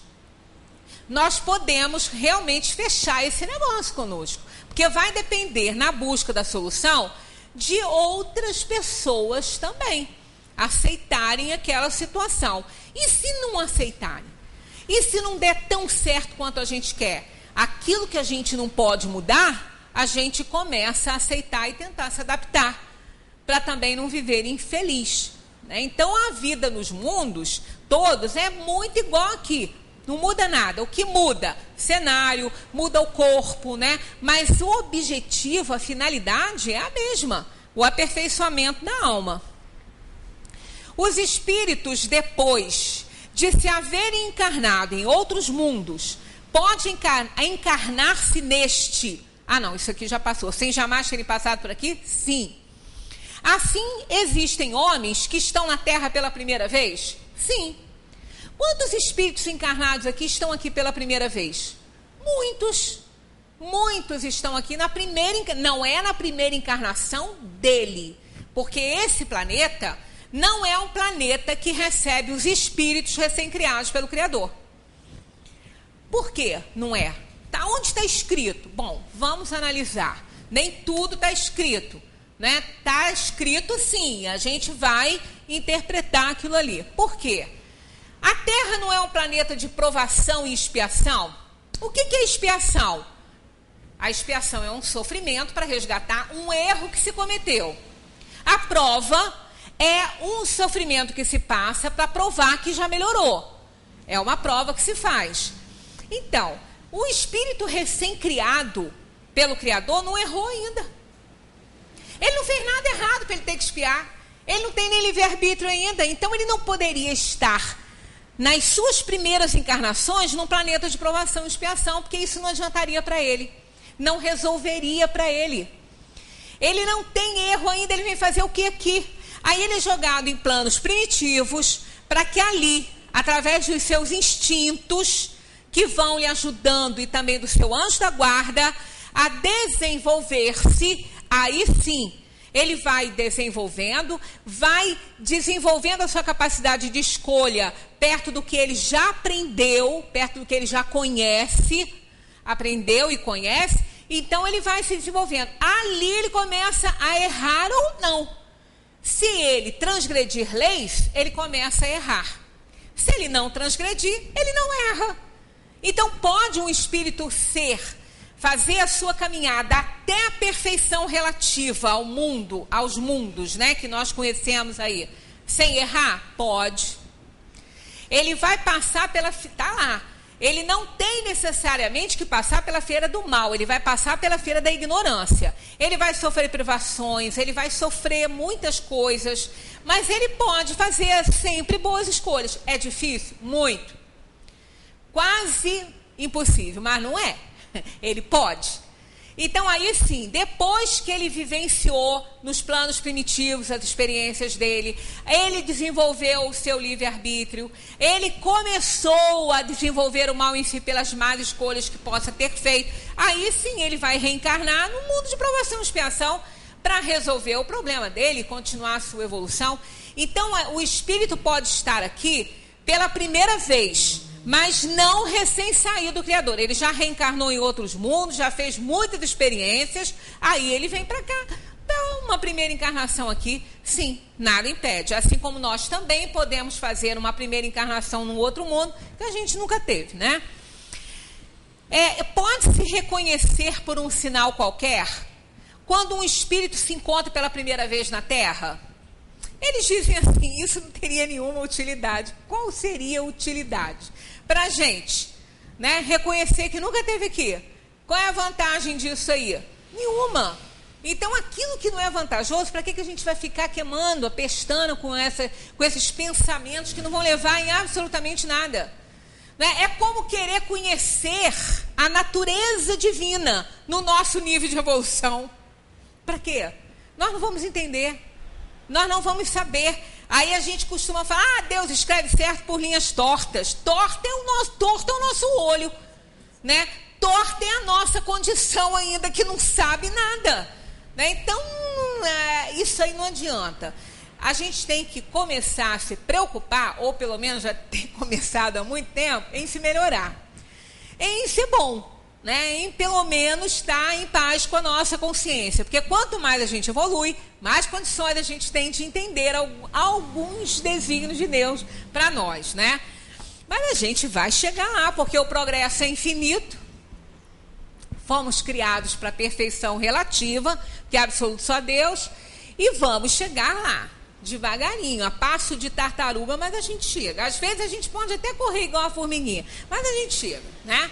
nós podemos realmente fechar esse negócio conosco. Porque vai depender, na busca da solução, de outras pessoas também aceitarem aquela situação. E se não aceitarem? E se não der tão certo quanto a gente quer? Aquilo que a gente não pode mudar, a gente começa a aceitar e tentar se adaptar, para também não viver infeliz. Né? Então, a vida nos mundos todos é muito igual aqui. Não muda nada. O que muda? Cenário, muda o corpo, né? Mas o objetivo, a finalidade é a mesma. O aperfeiçoamento da alma. Os espíritos, depois de se haverem encarnado em outros mundos, podem encarnar-se neste. Ah, não, isso aqui já passou. Sem jamais terem passado por aqui? Sim. Assim, existem homens que estão na Terra pela primeira vez? Sim. Quantos espíritos encarnados aqui estão aqui pela primeira vez? Muitos. Muitos estão aqui na primeira... Não é na primeira encarnação dele. Porque esse planeta não é um planeta que recebe os espíritos recém-criados pelo Criador. Por quê? Não é? Tá, onde está escrito? Bom, vamos analisar. Nem tudo está escrito. Né? Está escrito sim. A gente vai interpretar aquilo ali. Por quê? A Terra não é um planeta de provação e expiação? O que é expiação? A expiação é um sofrimento para resgatar um erro que se cometeu. A prova é um sofrimento que se passa para provar que já melhorou. É uma prova que se faz. Então, o espírito recém-criado pelo Criador não errou ainda. Ele não fez nada errado para ele ter que expiar. Ele não tem nem livre-arbítrio ainda. Então, ele não poderia estar nas suas primeiras encarnações num planeta de provação e expiação, porque isso não adiantaria para ele. Não resolveria para ele. Ele não tem erro ainda, ele vem fazer o que aqui? Aí ele é jogado em planos primitivos para que ali, através dos seus instintos, que vão lhe ajudando e também do seu anjo da guarda, a desenvolver-se, aí sim, ele vai desenvolvendo a sua capacidade de escolha perto do que ele já aprendeu, perto do que ele já conhece, aprendeu e conhece, então ele vai se desenvolvendo. Ali ele começa a errar ou não. Se ele transgredir leis, ele começa a errar. Se ele não transgredir, ele não erra. Então pode um espírito fazer a sua caminhada até a perfeição relativa ao mundo, aos mundos, né, que nós conhecemos aí, sem errar? Pode. Ele vai passar tá lá. Ele não tem necessariamente que passar pela feira do mal, ele vai passar pela feira da ignorância. Ele vai sofrer privações, ele vai sofrer muitas coisas, mas ele pode fazer sempre boas escolhas. É difícil? Muito. Quase impossível, mas não é. Ele pode. Então aí sim, depois que ele vivenciou nos planos primitivos as experiências dele, ele desenvolveu o seu livre-arbítrio, ele começou a desenvolver o mal em si pelas más escolhas que possa ter feito, aí sim ele vai reencarnar no mundo de provação e expiação para resolver o problema dele e continuar a sua evolução. Então o espírito pode estar aqui pela primeira vez, mas não recém-saído do Criador. Ele já reencarnou em outros mundos, já fez muitas experiências, aí ele vem para cá. Então, uma primeira encarnação aqui, sim, nada impede. Assim como nós também podemos fazer uma primeira encarnação num outro mundo, que a gente nunca teve, né? Pode-se reconhecer por um sinal qualquer, quando um espírito se encontra pela primeira vez na Terra? Eles dizem assim, isso não teria nenhuma utilidade. Qual seria a utilidade? Para a gente, né, reconhecer que nunca teve aqui. Qual é a vantagem disso aí? Nenhuma. Então, aquilo que não é vantajoso, para que a gente vai ficar queimando, apestando com esses pensamentos que não vão levar em absolutamente nada? Né? É como querer conhecer a natureza divina no nosso nível de evolução. Para quê? Nós não vamos entender. Nós não vamos saber. Aí a gente costuma falar, Deus escreve certo por linhas tortas. Torto é o nosso olho, né? Torta é a nossa condição ainda, que não sabe nada, né? Então, isso aí não adianta. A gente tem que começar a se preocupar, ou pelo menos já tem começado há muito tempo, em se melhorar. Em ser bom. Né, em pelo menos estar em paz com a nossa consciência, porque quanto mais a gente evolui, mais condições a gente tem de entender alguns desígnios de Deus para nós, né? Mas a gente vai chegar lá, porque o progresso é infinito. Fomos criados para a perfeição relativa, que é absoluto só Deus, e vamos chegar lá, devagarinho, a passo de tartaruga, mas a gente chega. Às vezes a gente pode até correr igual a formiguinha, mas a gente chega, né?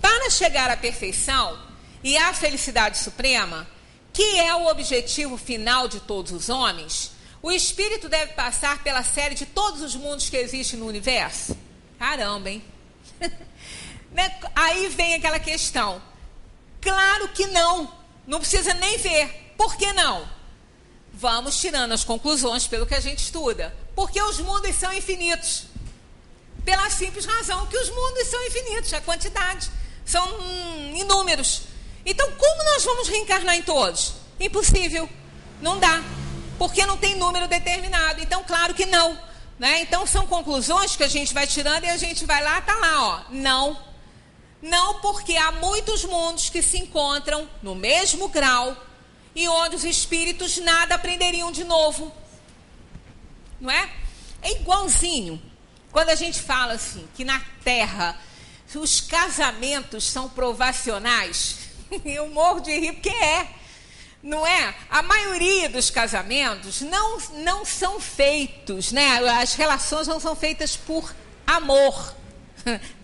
Para chegar à perfeição e à felicidade suprema, que é o objetivo final de todos os homens, o espírito deve passar pela série de todos os mundos que existem no universo? Caramba, hein? Aí vem aquela questão. Claro que não. Não precisa nem ver. Por que não? Vamos tirando as conclusões pelo que a gente estuda. Porque os mundos são infinitos. Pela simples razão que os mundos são infinitos, a quantidade. São inúmeros. Então, como nós vamos reencarnar em todos? Impossível. Não dá. Porque não tem número determinado. Então, claro que não. Né? Então, são conclusões que a gente vai tirando e a gente vai lá, tá lá, ó. Não. Não, porque há muitos mundos que se encontram no mesmo grau e onde os espíritos nada aprenderiam de novo. Não é? É igualzinho. Quando a gente fala assim, que na Terra os casamentos são provacionais? Eu morro de rir porque não é? A maioria dos casamentos não são feitos, né? As relações não são feitas por amor.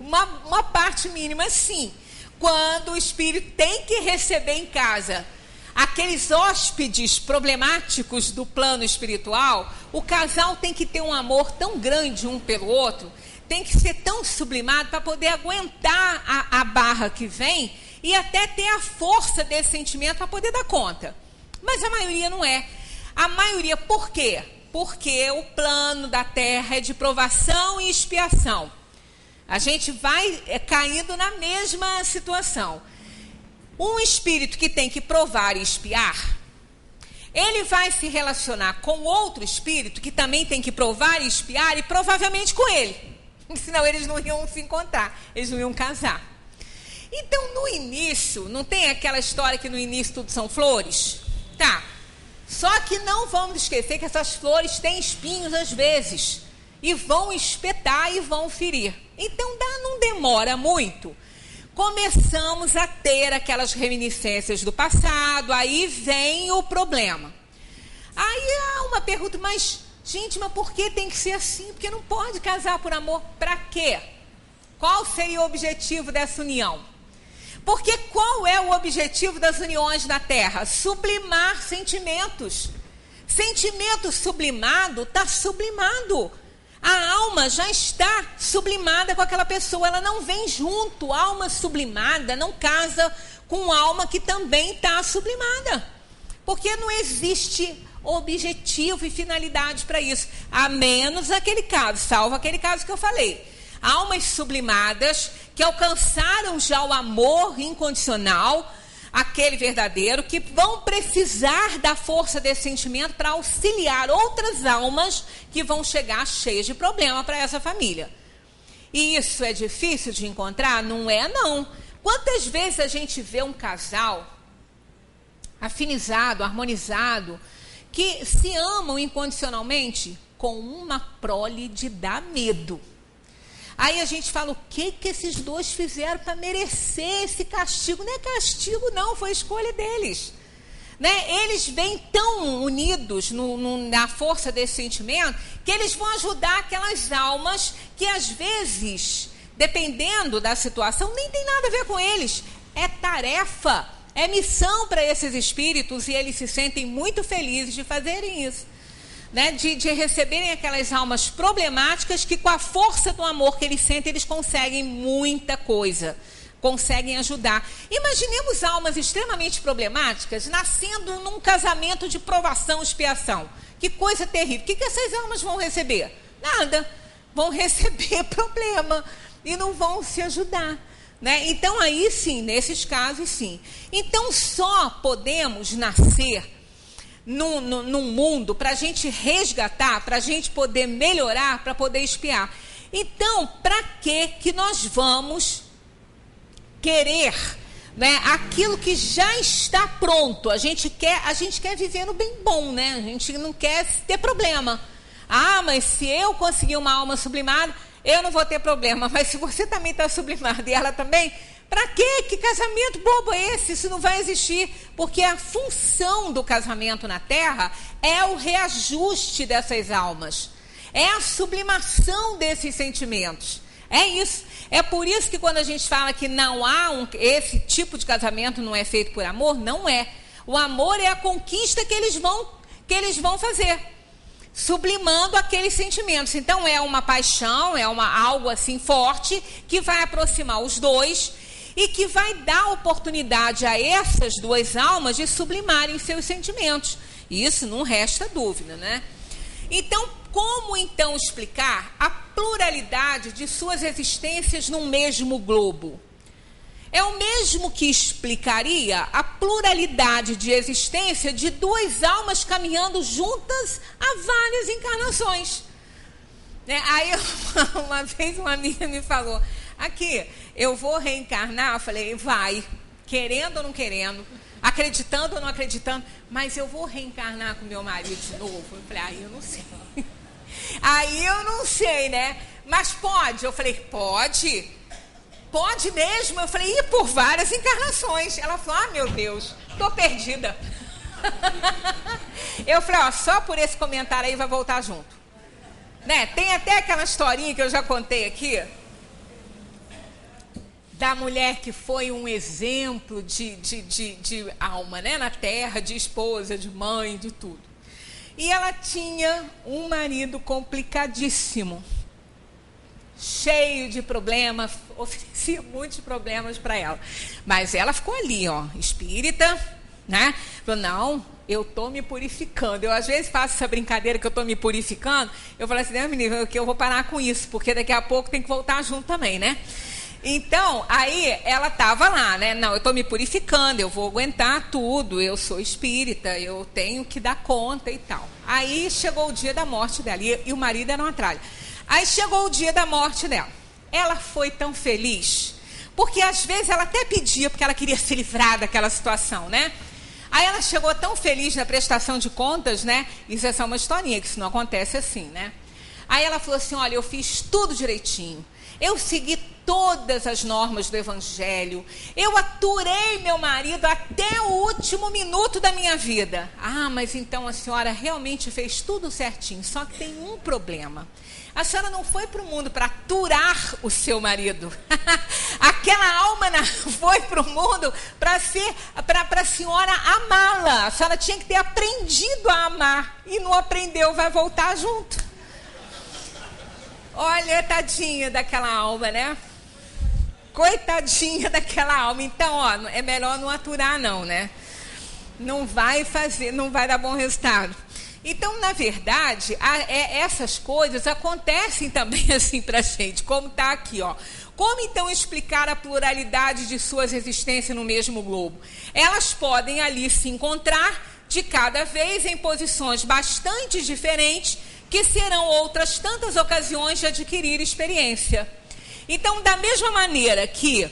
Uma parte mínima, sim. Quando o espírito tem que receber em casa aqueles hóspedes problemáticos do plano espiritual, o casal tem que ter um amor tão grande um pelo outro, tem que ser tão sublimado para poder aguentar a barra que vem e até ter a força desse sentimento para poder dar conta. Mas a maioria não é. A maioria, por quê? Porque o plano da Terra é de provação e expiação. A gente vai caindo na mesma situação. Um espírito que tem que provar e expiar, ele vai se relacionar com outro espírito que também tem que provar e expiar, e provavelmente com ele. Senão eles não iam se encontrar, eles não iam casar. Então, no início, não tem aquela história que no início tudo são flores? Tá. Só que não vamos esquecer que essas flores têm espinhos às vezes. E vão espetar e vão ferir. Então, não demora muito. Começamos a ter aquelas reminiscências do passado, aí vem o problema. Aí há uma pergunta, mas, gente, mas por que tem que ser assim? Porque não pode casar por amor. Para quê? Qual seria o objetivo dessa união? Porque qual é o objetivo das uniões na Terra? Sublimar sentimentos. Sentimento sublimado está sublimado. A alma já está sublimada com aquela pessoa, ela não vem junto. Alma sublimada não casa com alma que também está sublimada. Porque não existe objetivo e finalidade para isso. A menos aquele caso, salvo aquele caso que eu falei. Almas sublimadas que alcançaram já o amor incondicional, aquele verdadeiro, que vão precisar da força desse sentimento para auxiliar outras almas que vão chegar cheias de problema para essa família. E isso é difícil de encontrar? Não é, não. Quantas vezes a gente vê um casal afinizado, harmonizado, que se amam incondicionalmente com uma prole de dar medo? Aí a gente fala, o que esses dois fizeram para merecer esse castigo? Não é castigo, não, foi escolha deles. Né? Eles vêm tão unidos na força desse sentimento que eles vão ajudar aquelas almas que, às vezes, dependendo da situação, nem tem nada a ver com eles. É tarefa, é missão para esses espíritos e eles se sentem muito felizes de fazerem isso. Né, de receberem aquelas almas problemáticas que, com a força do amor que eles sentem, eles conseguem muita coisa, conseguem ajudar. Imaginemos almas extremamente problemáticas nascendo num casamento de provação e expiação. Que coisa terrível. O que essas almas vão receber? Nada. Vão receber problema e não vão se ajudar. Né? Então, aí sim, nesses casos, sim. Então, só podemos nascer num mundo para a gente resgatar, para a gente poder melhorar, para poder expiar. Então, para que nós vamos querer, né, aquilo que já está pronto? A gente quer viver no bem bom, né? A gente não quer ter problema. Ah, mas se eu conseguir uma alma sublimada, eu não vou ter problema. Mas se você também está sublimado e ela também, para quê? Que casamento bobo é esse? Isso não vai existir. Porque a função do casamento na Terra é o reajuste dessas almas. É a sublimação desses sentimentos. É isso. É por isso que quando a gente fala que não há esse tipo de casamento não é feito por amor, não é. O amor é a conquista que eles vão fazer, sublimando aqueles sentimentos. Então é uma paixão, é algo assim forte que vai aproximar os dois e que vai dar oportunidade a essas duas almas de sublimarem seus sentimentos. Isso não resta dúvida, né? Então, como então explicar a pluralidade de suas existências num mesmo globo? É o mesmo que explicaria a pluralidade de existência de duas almas caminhando juntas há várias encarnações. Né? Aí, uma vez uma amiga me falou, aqui, eu vou reencarnar? Eu falei, vai, querendo ou não querendo, acreditando ou não acreditando, mas eu vou reencarnar com meu marido de novo? Eu falei, aí eu não sei. Aí eu não sei, né? Mas pode? Eu falei, pode. pode mesmo? Eu falei, e por várias encarnações. Ela falou, ah, meu Deus, tô perdida. Eu falei, ó, só por esse comentário aí vai voltar junto. Né? Tem até aquela historinha que eu já contei aqui, da mulher que foi um exemplo de alma, né? Na Terra, de esposa, de mãe, de tudo. E ela tinha um marido complicadíssimo, cheio de problemas, oferecia muitos problemas para ela. Mas ela ficou ali, ó, espírita, né? Falou, não, eu estou me purificando. Eu às vezes faço essa brincadeira que eu estou me purificando. Eu falo assim, menina, que eu vou parar com isso, porque daqui a pouco tem que voltar junto também, né? Então, aí ela estava lá, né? Não, eu estou me purificando, eu vou aguentar tudo, eu sou espírita, eu tenho que dar conta e tal. Aí chegou o dia da morte dela, e o marido era uma tralha. Aí chegou o dia da morte dela. Ela foi tão feliz, porque às vezes ela até pedia, porque ela queria se livrar daquela situação, né? Aí ela chegou tão feliz na prestação de contas, né? Isso é só uma historinha, que isso não acontece assim, né? Aí ela falou assim, olha, eu fiz tudo direitinho. Eu segui todas as normas do Evangelho. Eu aturei meu marido até o último minuto da minha vida. Ah, mas então a senhora realmente fez tudo certinho. Só que tem um problema. A senhora não foi para o mundo para aturar o seu marido. Aquela alma foi para o mundo para a senhora amá-la. A senhora tinha que ter aprendido a amar. E não aprendeu, vai voltar junto. Olha, tadinha daquela alma, né? Coitadinha daquela alma. Então, ó, é melhor não aturar não, né? Não vai dar bom resultado. Então, na verdade, essas coisas acontecem também assim pra gente, como está aqui, ó. Como então explicar a pluralidade de suas existências no mesmo globo? Elas podem ali se encontrar de cada vez em posições bastante diferentes, que serão outras tantas ocasiões de adquirir experiência. Então, da mesma maneira que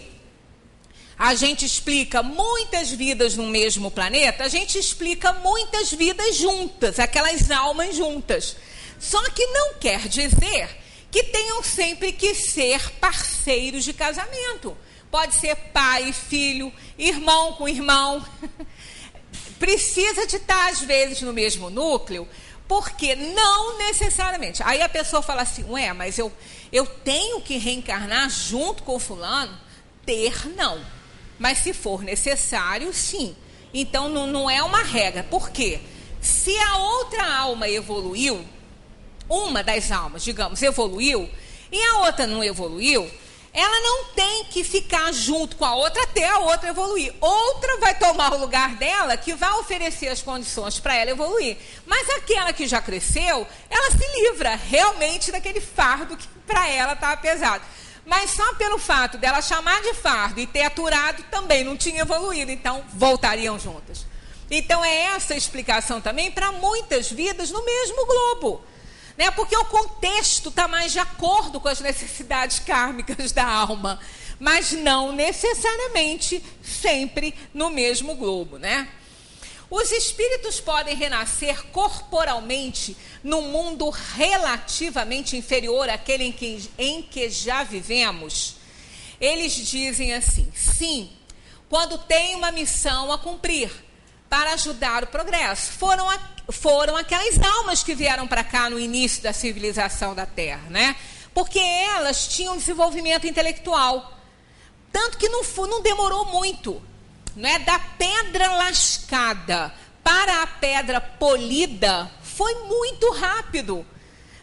a gente explica muitas vidas no mesmo planeta, a gente explica muitas vidas juntas, aquelas almas juntas. Só que não quer dizer que tenham sempre que ser parceiros de casamento. Pode ser pai e filho, irmão com irmão. Precisa de estar, às vezes, no mesmo núcleo, porque não necessariamente. Aí a pessoa fala assim, ué, mas eu tenho que reencarnar junto com o fulano? Não. Mas se for necessário, sim. Então não é uma regra. Por quê? Se a outra alma evoluiu, uma das almas, digamos, evoluiu, e a outra não evoluiu, ela não tem que ficar junto com a outra até a outra evoluir. Outra vai tomar o lugar dela, que vai oferecer as condições para ela evoluir. Mas aquela que já cresceu, ela se livra realmente daquele fardo que para ela estava pesado. Mas só pelo fato dela chamar de fardo e ter aturado, também não tinha evoluído. Então, voltariam juntas. Então, é essa a explicação também para muitas vidas no mesmo globo. Né? Porque o contexto está mais de acordo com as necessidades kármicas da alma, mas não necessariamente sempre no mesmo globo, né? Os espíritos podem renascer corporalmente num mundo relativamente inferior àquele em que já vivemos. Eles dizem assim, sim, quando tem uma missão a cumprir para ajudar o progresso. Foram aquelas almas que vieram para cá no início da civilização da Terra, né? Porque elas tinham desenvolvimento intelectual. Tanto que não demorou muito, né? Da pedra lascada para a pedra polida foi muito rápido,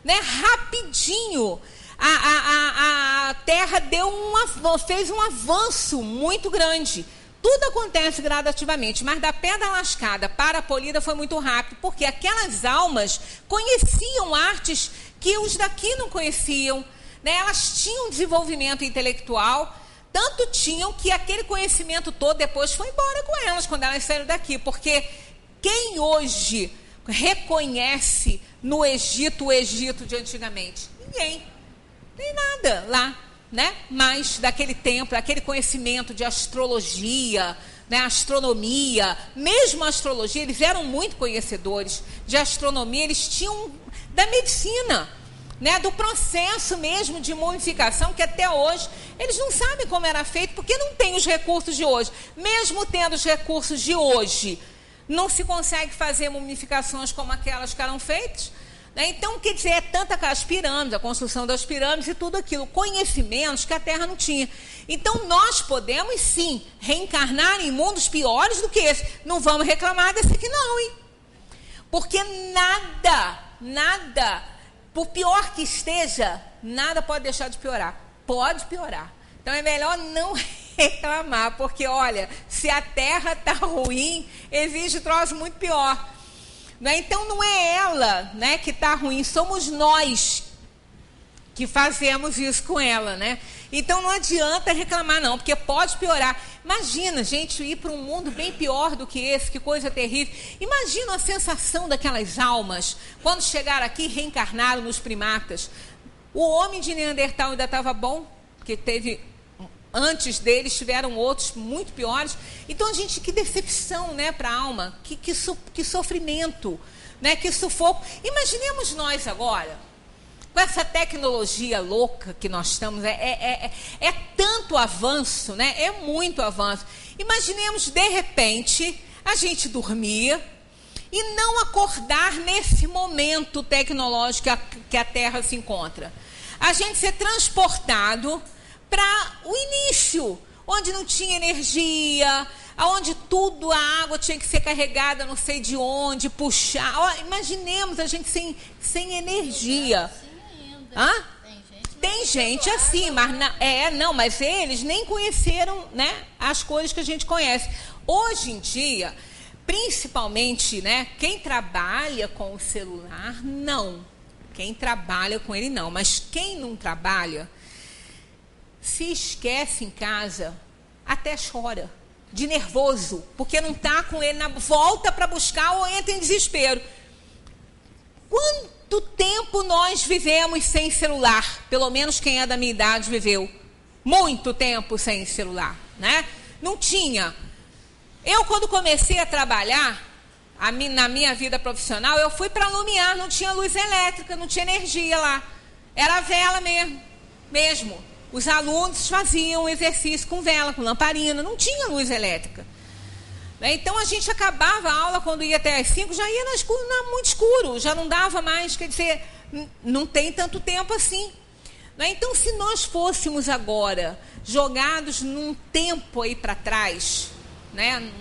né? Rapidinho. A Terra fez um avanço muito grande. Tudo acontece gradativamente, mas da pedra lascada para a polida foi muito rápido, porque aquelas almas conheciam artes que os daqui não conheciam, né? Elas tinham desenvolvimento intelectual, tanto tinham que aquele conhecimento todo depois foi embora com elas, quando elas saíram daqui, porque quem hoje reconhece no Egito o Egito de antigamente? Ninguém. Não tem nada lá. Né? Mas daquele tempo, aquele conhecimento de astrologia, né? Astronomia, mesmo a astrologia, eles eram muito conhecedores de astronomia, eles tinham da medicina. né, do processo mesmo de mumificação, que até hoje eles não sabem como era feito, porque não tem os recursos de hoje. Mesmo tendo os recursos de hoje, não se consegue fazer mumificações como aquelas que eram feitas. Né? Então, quer dizer, é tanta as pirâmides, a construção das pirâmides e tudo aquilo, conhecimentos que a Terra não tinha. Então, nós podemos sim reencarnar em mundos piores do que esse. Não vamos reclamar desse aqui não, hein? Porque nada, por pior que esteja, nada pode deixar de piorar. Pode piorar. Então é melhor não reclamar, porque olha, se a Terra está ruim, existe troço muito pior. Né? Então não é ela, né, que está ruim, somos nós que fazemos isso com ela, né? Então não adianta reclamar não, porque pode piorar. Imagina, gente, ir para um mundo bem pior do que esse, que coisa terrível. Imagina a sensação daquelas almas, quando chegaram aqui, reencarnaram nos primatas. O homem de Neandertal ainda estava bom, porque teve, antes deles, tiveram outros muito piores. Então, gente, que decepção, né, para a alma, que sofrimento, né, que sufoco. Imaginemos nós agora, com essa tecnologia louca que nós estamos, é tanto avanço, né? É muito avanço. Imaginemos, de repente, a gente dormir e não acordar nesse momento tecnológico que a Terra se encontra. A gente ser transportado para o início, onde não tinha energia, onde tudo, a água tinha que ser carregada não sei de onde, puxar. Imaginemos a gente sem energia. Hã? Tem gente assim, mas mas eles nem conheceram, né, as coisas que a gente conhece. Hoje em dia, principalmente, né, quem trabalha com o celular, não. Quem trabalha com ele, não. Mas quem não trabalha, se esquece em casa, até chora, de nervoso, porque não está com ele, volta para buscar ou entra em desespero. Quanto tempo nós vivemos sem celular? Pelo menos quem é da minha idade viveu muito tempo sem celular, né? Não tinha. Eu, quando comecei a trabalhar, na minha vida profissional, eu fui para Lumiar, não tinha luz elétrica, não tinha energia lá. Era vela mesmo. Os alunos faziam exercício com vela, com lamparina, não tinha luz elétrica. Então, a gente acabava a aula, quando ia até as 5, já ia muito escuro, já não dava mais, quer dizer, não tem tanto tempo assim. Então, se nós fôssemos agora jogados num tempo aí para trás, né,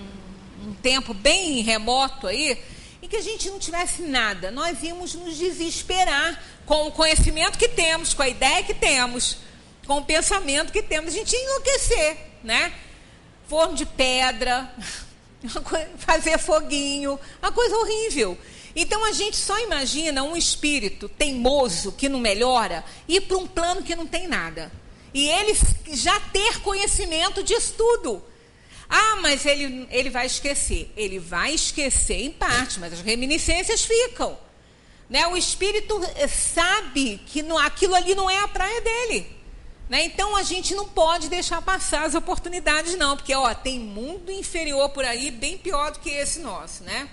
um tempo bem remoto aí, em que a gente não tivesse nada, nós íamos nos desesperar com o conhecimento que temos, com a ideia que temos, com o pensamento que temos, a gente ia enlouquecer, né? Forno de pedra, fazer foguinho, uma coisa horrível. Então a gente só imagina um espírito teimoso que não melhora ir para um plano que não tem nada. E ele já ter conhecimento disso tudo. Ah, mas ele vai esquecer. Ele vai esquecer em parte, mas as reminiscências ficam. Né? O espírito sabe que aquilo ali não é a praia dele. Né? Então a gente não pode deixar passar as oportunidades não, porque tem mundo inferior por aí, bem pior do que esse nosso, né?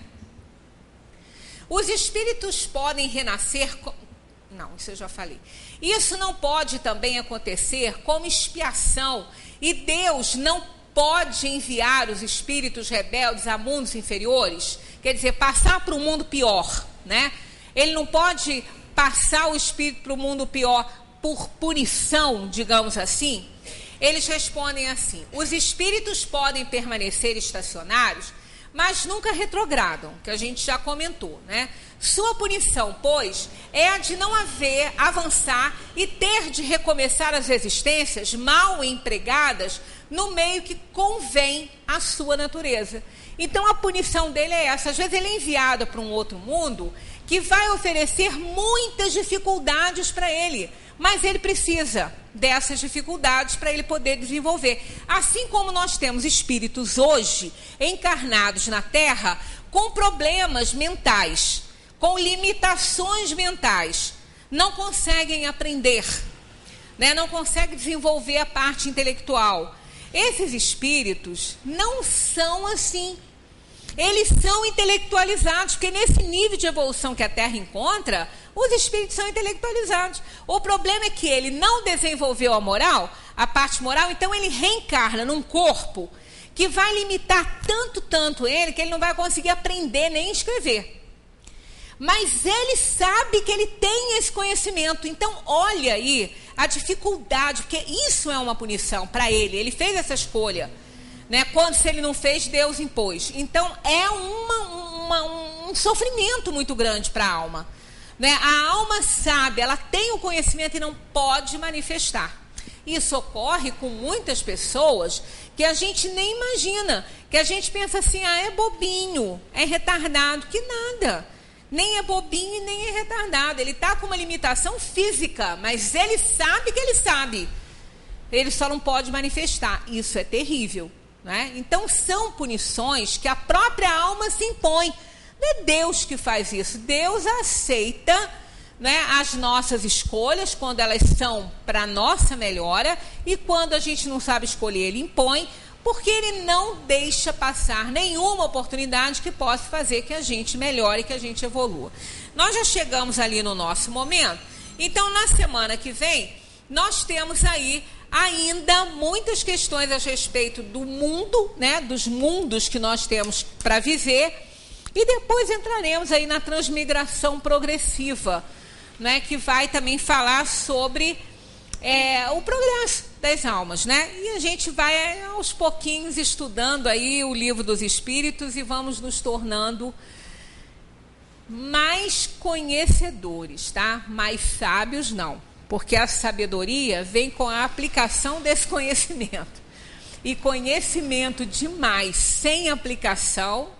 Os espíritos podem renascer... Não, isso eu já falei. Isso não pode também acontecer como expiação, e Deus não pode enviar os espíritos rebeldes a mundos inferiores, quer dizer, passar para um mundo pior, né? Ele não pode passar o espírito para o mundo pior por punição, digamos assim. Eles respondem assim: os espíritos podem permanecer estacionários, mas nunca retrogradam, que a gente já comentou, né? Sua punição, pois, é a de não avançar e ter de recomeçar as existências mal empregadas no meio que convém à sua natureza. Então a punição dele é essa. Às vezes ele é enviado para um outro mundo que vai oferecer muitas dificuldades para ele, mas ele precisa dessas dificuldades para ele poder desenvolver. Assim como nós temos espíritos hoje encarnados na Terra com problemas mentais, com limitações mentais, não conseguem aprender, né? Não conseguem desenvolver a parte intelectual. Esses espíritos não são assim. Eles são intelectualizados, porque nesse nível de evolução que a Terra encontra, os espíritos são intelectualizados. O problema é que ele não desenvolveu a moral, a parte moral, então ele reencarna num corpo que vai limitar tanto ele, que ele não vai conseguir aprender nem escrever. Mas ele sabe que ele tem esse conhecimento. Então, olha aí a dificuldade, porque isso é uma punição para ele. Ele fez essa escolha, né? Quando, se ele não fez, Deus impôs. Então, é um sofrimento muito grande para a alma, né? A alma sabe, ela tem o conhecimento e não pode manifestar. Isso ocorre com muitas pessoas que a gente nem imagina, que a gente pensa assim, é bobinho, é retardado, que nada. Nem é bobinho e nem é retardado. Ele está com uma limitação física, mas ele sabe que ele sabe. Ele só não pode manifestar. Isso é terrível, né? Então, são punições que a própria alma se impõe. Não é Deus que faz isso. Deus aceita, né, as nossas escolhas quando elas são para nossa melhora, e quando a gente não sabe escolher, ele impõe, porque ele não deixa passar nenhuma oportunidade que possa fazer que a gente melhore, que a gente evolua. Nós já chegamos ali no nosso momento, então na semana que vem, nós temos aí ainda muitas questões a respeito do mundo, né, dos mundos que nós temos para viver, e depois entraremos aí na transmigração progressiva, né, que vai também falar sobre o progresso das almas, né? E a gente vai aos pouquinhos estudando aí o Livro dos Espíritos e vamos nos tornando mais conhecedores, tá? Mais sábios não, porque a sabedoria vem com a aplicação desse conhecimento. E conhecimento demais sem aplicação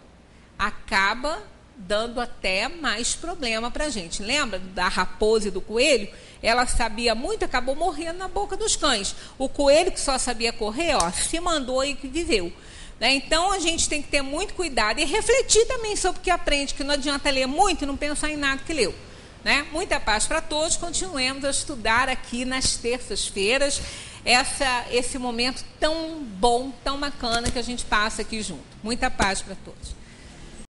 acaba dando até mais problema para a gente. Lembra da raposa e do coelho? Ela sabia muito, acabou morrendo na boca dos cães. O coelho, que só sabia correr, se mandou e viveu, né? Então, a gente tem que ter muito cuidado e refletir também sobre o que aprende, que não adianta ler muito e não pensar em nada que leu, né? Muita paz para todos. Continuemos a estudar aqui nas terças-feiras esse momento tão bom, tão bacana que a gente passa aqui junto. Muita paz para todos.